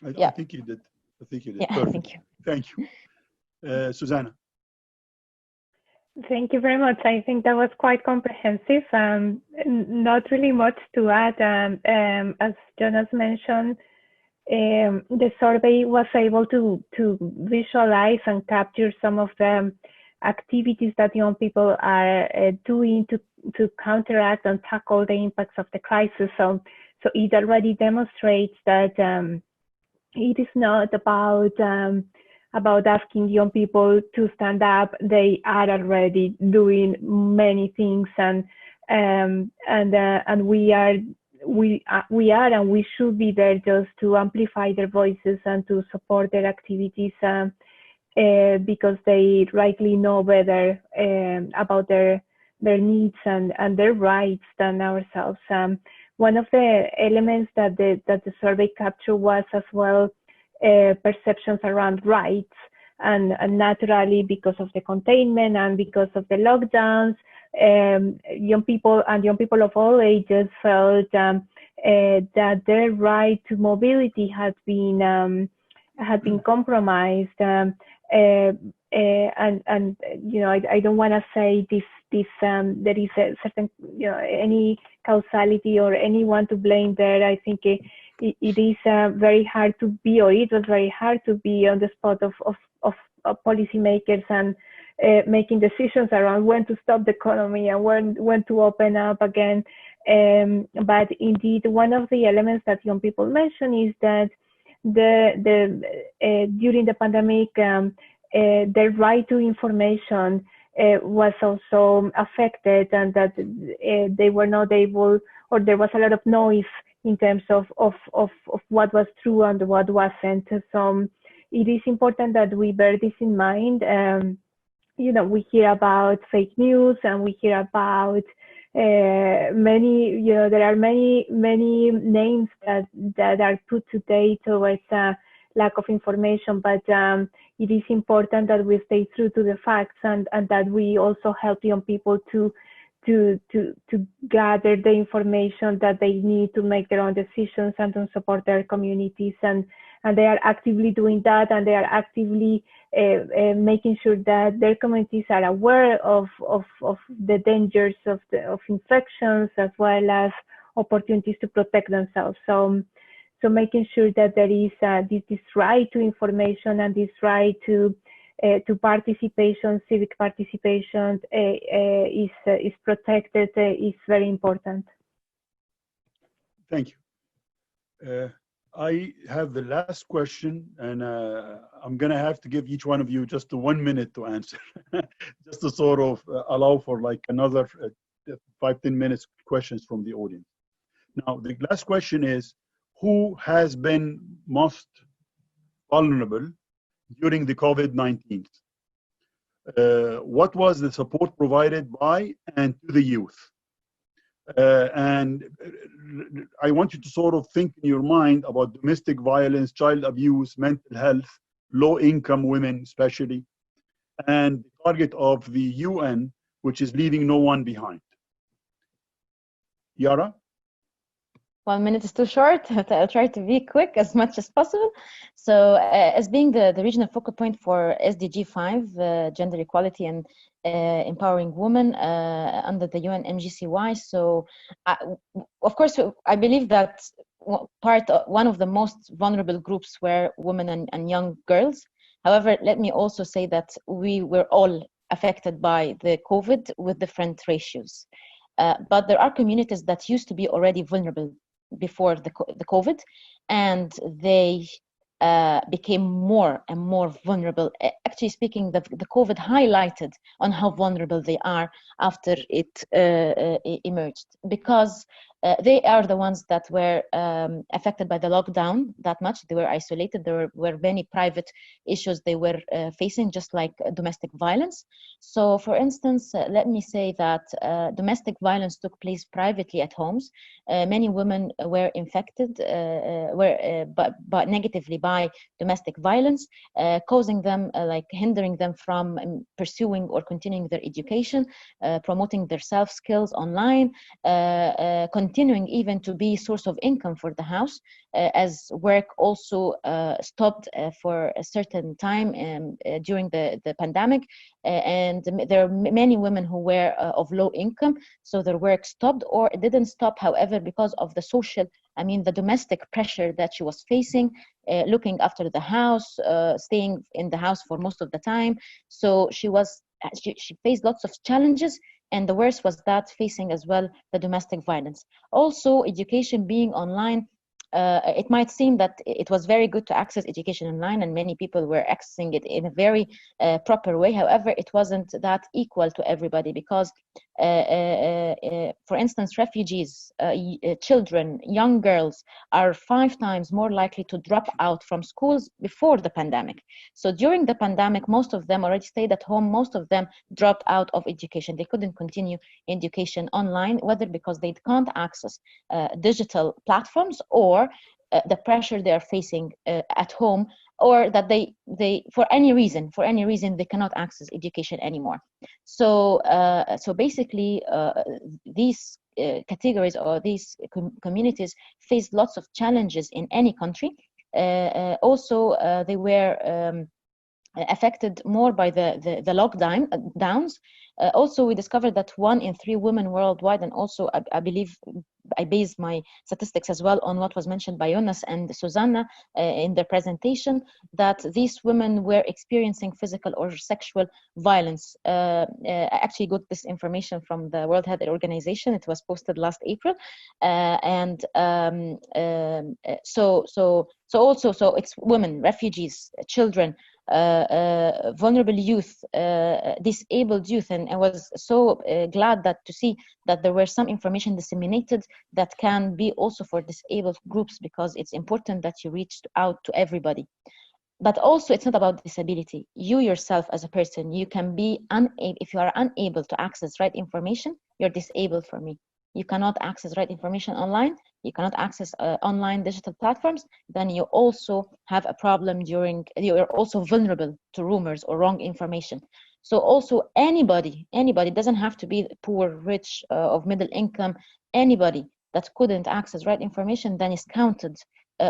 I think you did. I think you did. Yeah, Perfect. thank you. Thank you. Susana. Thank you very much. I think that was quite comprehensive. Not really much to add. As Jonas mentioned, the survey was able to visualize and capture some of the activities that young people are doing to counteract and tackle the impacts of the crisis. So it already demonstrates that it is not about asking young people to stand up. They are already doing many things, and we are and we should be there just to amplify their voices and to support their activities, because they rightly know better about their needs and their rights than ourselves. One of the elements that the survey captured was as well perceptions around rights, and naturally, because of the containment and because of the lockdowns, young people of all ages felt that their right to mobility had been compromised. And you know, I don't want to say this there is a certain, you know, any causality or anyone to blame there. I think it is very hard to be, or it was very hard to be on the spot of policymakers and making decisions around when to stop the economy and when to open up again. But indeed, one of the elements that young people mention is that during the pandemic, their right to information was also affected, and that they were not able, or there was a lot of noise in terms of what was true and what wasn't. So it is important that we bear this in mind. You know, we hear about fake news, and we hear about many, you know, there are many names that are put today towards lack of information, but it is important that we stay true to the facts, and that we also help young people to gather the information that they need to make their own decisions and to support their communities, and they are actively doing that, and they are actively making sure that their communities are aware of the dangers of infections, as well as opportunities to protect themselves. So making sure that there is this right to information and this right to participation, civic participation, is protected, is very important. Thank you. I have the last question, and I'm going to have to give each one of you just 1 minute to answer, just to sort of allow for like another 5-10 minutes questions from the audience. Now, the last question is, who has been most vulnerable during the COVID-19? What was the support provided by and to the youth? And I want you to sort of think in your mind about domestic violence, child abuse, mental health, low-income women especially, and the target of the UN, which is leaving no one behind. Yara? 1 minute is too short, but I'll try to be quick as much as possible. So as being the regional focal point for SDG 5, gender equality and empowering women under the UN MGCY. So of course, I believe that one of the most vulnerable groups were women and young girls. However, let me also say that we were all affected by the COVID with different ratios. But there are communities that used to be already vulnerable before the COVID, and they became more and more vulnerable. Actually speaking, the COVID highlighted on how vulnerable they are after it emerged, because they are the ones that were affected by the lockdown that much. They were isolated. There were many private issues they were facing, just like domestic violence. So for instance, let me say that domestic violence took place privately at homes. Many women were infected but negatively by domestic violence, causing them, hindering them from pursuing or continuing their education, promoting their self-skills online, continuing even to be source of income for the house, as work also stopped for a certain time during the pandemic. And there are many women who were of low income, so their work stopped, or it didn't stop, however, because of the the domestic pressure that she was facing, looking after the house, staying in the house for most of the time. So she was she faced lots of challenges, and the worst was that facing as well the domestic violence. Also, education being online, it might seem that it was very good to access education online, and many people were accessing it in a very proper way. However, it wasn't that equal to everybody, because for instance, refugees, children, young girls are 5 times more likely to drop out from schools before the pandemic. So during the pandemic, most of them already stayed at home. Most of them dropped out of education. They couldn't continue education online, whether because they can't access digital platforms, or the pressure they are facing at home, or that they for any reason they cannot access education anymore. So so basically these categories, or these communities, face lots of challenges in any country. Also they were affected more by the lockdowns. Also, we discovered that 1 in 3 women worldwide, and also I believe I base my statistics as well on what was mentioned by Jonas and Susana in their presentation, that these women were experiencing physical or sexual violence. I actually got this information from the World Health Organization. It was posted last April, so it's women, refugees, children, vulnerable youth, disabled youth, and I was so glad to see that there were some information disseminated that can be also for disabled groups, because it's important that you reach out to everybody. But also, it's not about disability. You yourself as a person, you can be unable, if you are unable to access right information, you're disabled for me. You cannot access right information online, you cannot access online digital platforms, then you also have a problem you're also vulnerable to rumors or wrong information. So also anybody doesn't have to be poor, rich, of middle income, anybody that couldn't access right information then is counted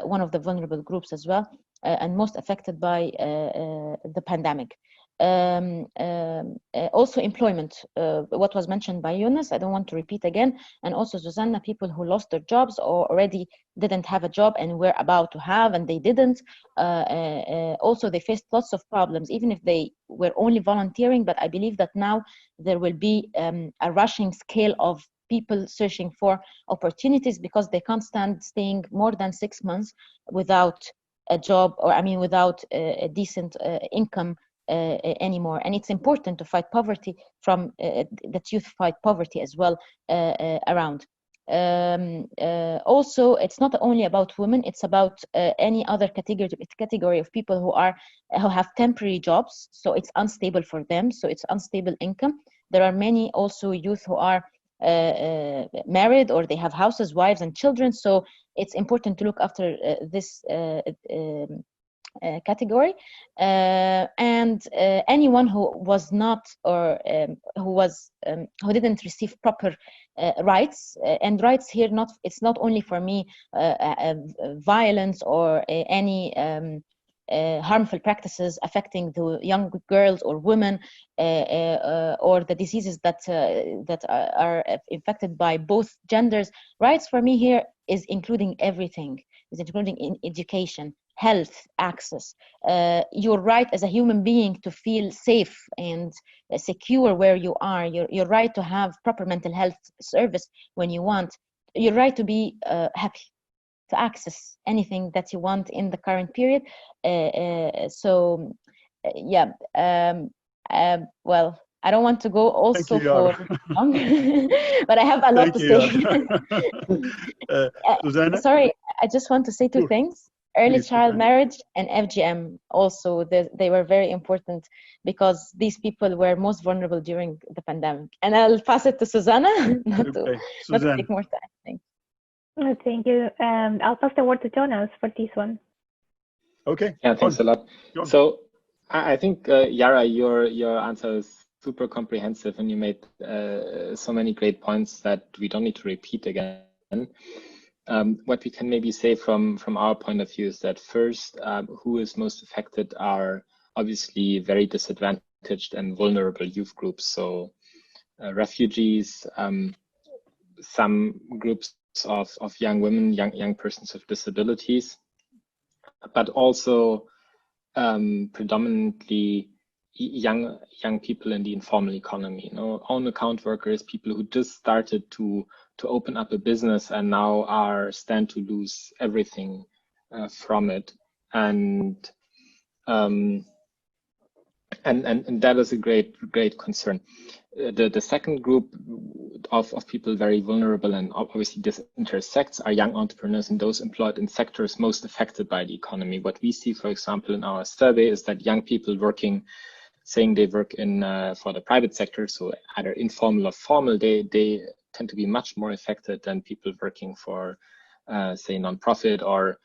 one of the vulnerable groups as well, and most affected by the pandemic. Also employment, what was mentioned by Jonas, I don't want to repeat again, and also Susanna, people who lost their jobs or already didn't have a job and were about to have and they didn't. Also they faced lots of problems, even if they were only volunteering, but I believe that now there will be a rushing scale of people searching for opportunities, because they can't stand staying more than 6 months without a job, or without a decent income anymore. And it's important to fight poverty from that youth fight poverty as well around. Also, it's not only about women, it's about any other category of people who have temporary jobs, so it's unstable for them, so it's unstable income. There are many also youth who are married, or they have houses, wives and children, so it's important to look after this category, and anyone who was not, or who didn't receive proper rights, and rights here, it's not only for me violence or any harmful practices affecting the young girls or women, or the diseases that are infected by both genders. Rights for me here is including everything, is including in education, health, access, your right as a human being to feel safe and secure where you are, your right to have proper mental health service when you want, your right to be happy, to access anything that you want in the current period. Well, I don't want to go also for long, but I have a lot to say. Susanna? Sorry, I just want to say two things. Early child marriage and FGM also, they were very important, because these people were most vulnerable during the pandemic. And I'll pass it to Susanna, not to take more time. Thank you. Thank you. I'll pass the word to Jonas for this one. Okay. Yeah, thanks a lot. So I think, Yara, your answer is super comprehensive, and you made so many great points that we don't need to repeat again. What we can maybe say from our point of view is that first, who is most affected are obviously very disadvantaged and vulnerable youth groups. So refugees, some groups of young women, young persons with disabilities, but also predominantly young people in the informal economy, own account workers, people who just started to open up a business and now stand to lose everything from it, and that is a great concern. The second group of people very vulnerable, and obviously this intersects, are young entrepreneurs and those employed in sectors most affected by the economy. What we see, for example, in our survey is that young people saying they work in for the private sector, so either informal or formal, they tend to be much more affected than people working for, say, nonprofit or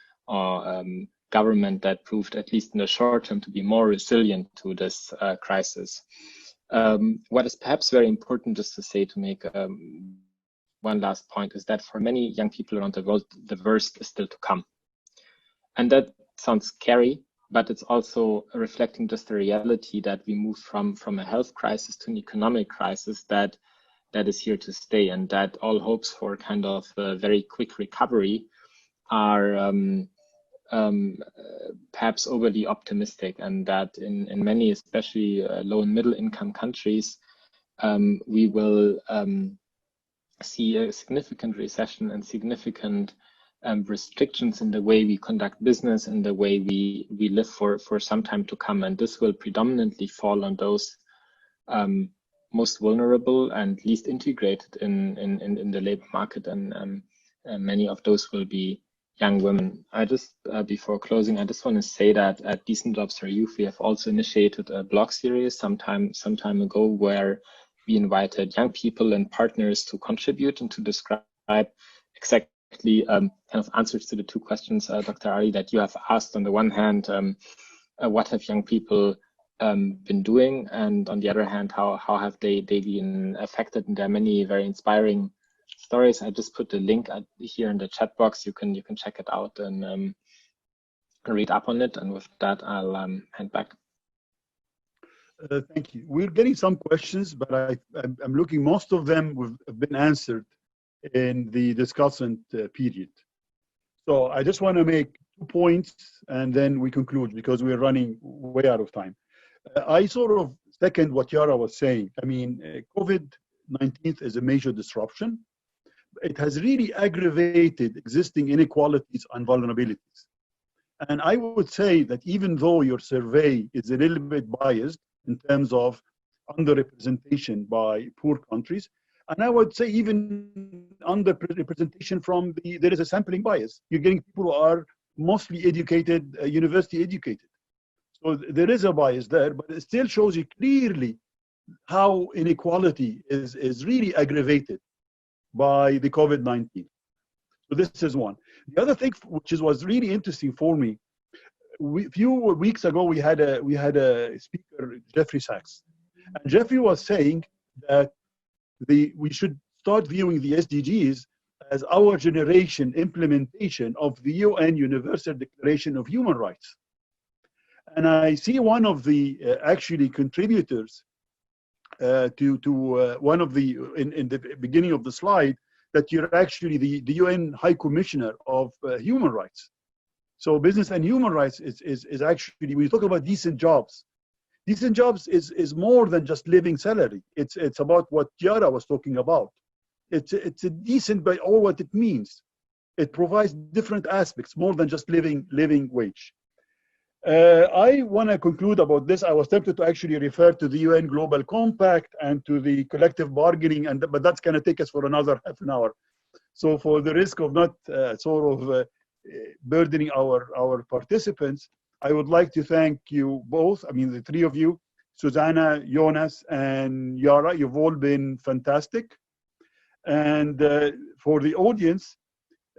government that proved, at least in the short term, to be more resilient to this crisis. What is perhaps very important just to say, to make one last point, is that for many young people around the world, the worst is still to come. And that sounds scary, but it's also reflecting just the reality that we move from a health crisis to an economic crisis that is here to stay, and that all hopes for kind of a very quick recovery are perhaps overly optimistic, and that in many, especially low and middle income countries, we will see a significant recession and significant restrictions in the way we conduct business and the way we live for some time to come. And this will predominantly fall on those most vulnerable and least integrated in the labor market, and many of those will be young women. I just, before closing, I just want to say that at Decent Jobs for Youth, we have also initiated a blog series some time ago, where we invited young people and partners to contribute and to describe exactly kind of answers to the two questions, Dr. Ali, that you have asked. On the one hand, what have young people been doing, and on the other hand, how have they been affected? And there are many very inspiring stories. I just put the link here in the chat box. You can check it out and read up on it. And with that, I'll hand back. Thank you. We're getting some questions, but I'm looking, most of them have been answered in the discussant period. So I just want to make 2 points and then we conclude, because we're running way out of time. I sort of second what Yara was saying. I mean, COVID-19 is a major disruption. It has really aggravated existing inequalities and vulnerabilities. And I would say that even though your survey is a little bit biased in terms of underrepresentation by poor countries, and I would say even underrepresentation from there is a sampling bias. You're getting people who are mostly educated, university educated. So there is a bias there, but it still shows you clearly how inequality is really aggravated by the COVID-19. So this is one. The other thing, which was really interesting for me, a few weeks ago we had a speaker, Jeffrey Sachs, and Jeffrey was saying that we should start viewing the SDGs as our generation implementation of the UN Universal Declaration of Human Rights. And I see one of the actually contributors to one of the, in the beginning of the slide, that you're actually the UN High Commissioner of Human Rights. So business and human rights is actually, when you talk about decent jobs is more than just living salary. It's about what Yara was talking about. It's a decent by all what it means. It provides different aspects, more than just living wage. I want to conclude about this. I was tempted to actually refer to the UN Global Compact and to the collective bargaining, but that's going to take us for another half an hour. So for the risk of not burdening our participants, I would like to thank you both. I mean, the three of you, Susana, Jonas, and Yara, you've all been fantastic. And for the audience,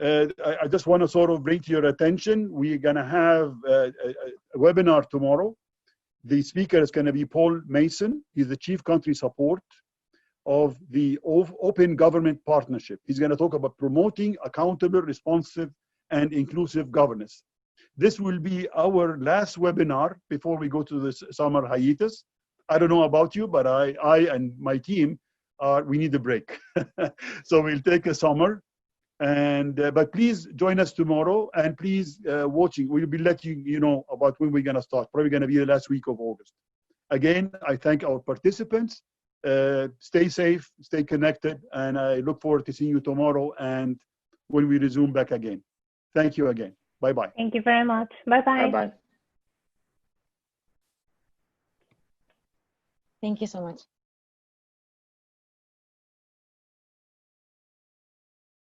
I just want to sort of bring to your attention, we're going to have a webinar tomorrow. The speaker is going to be Paul Mason. He's the Chief Country Support of the Open Government Partnership. He's going to talk about promoting accountable, responsive, and inclusive governance. This will be our last webinar before we go to the summer hiatus. I don't know about you, but I and my team, we need a break. So we'll take a summer. And but please join us tomorrow, and please watching. We'll be letting you know about when we're going to start. Probably going to be the last week of August. Again, I thank our participants. Stay safe, stay connected, and I look forward to seeing you tomorrow and when we resume back again. Thank you again. Bye-bye. Thank you very much. Bye-bye. Bye-bye. Thank you so much.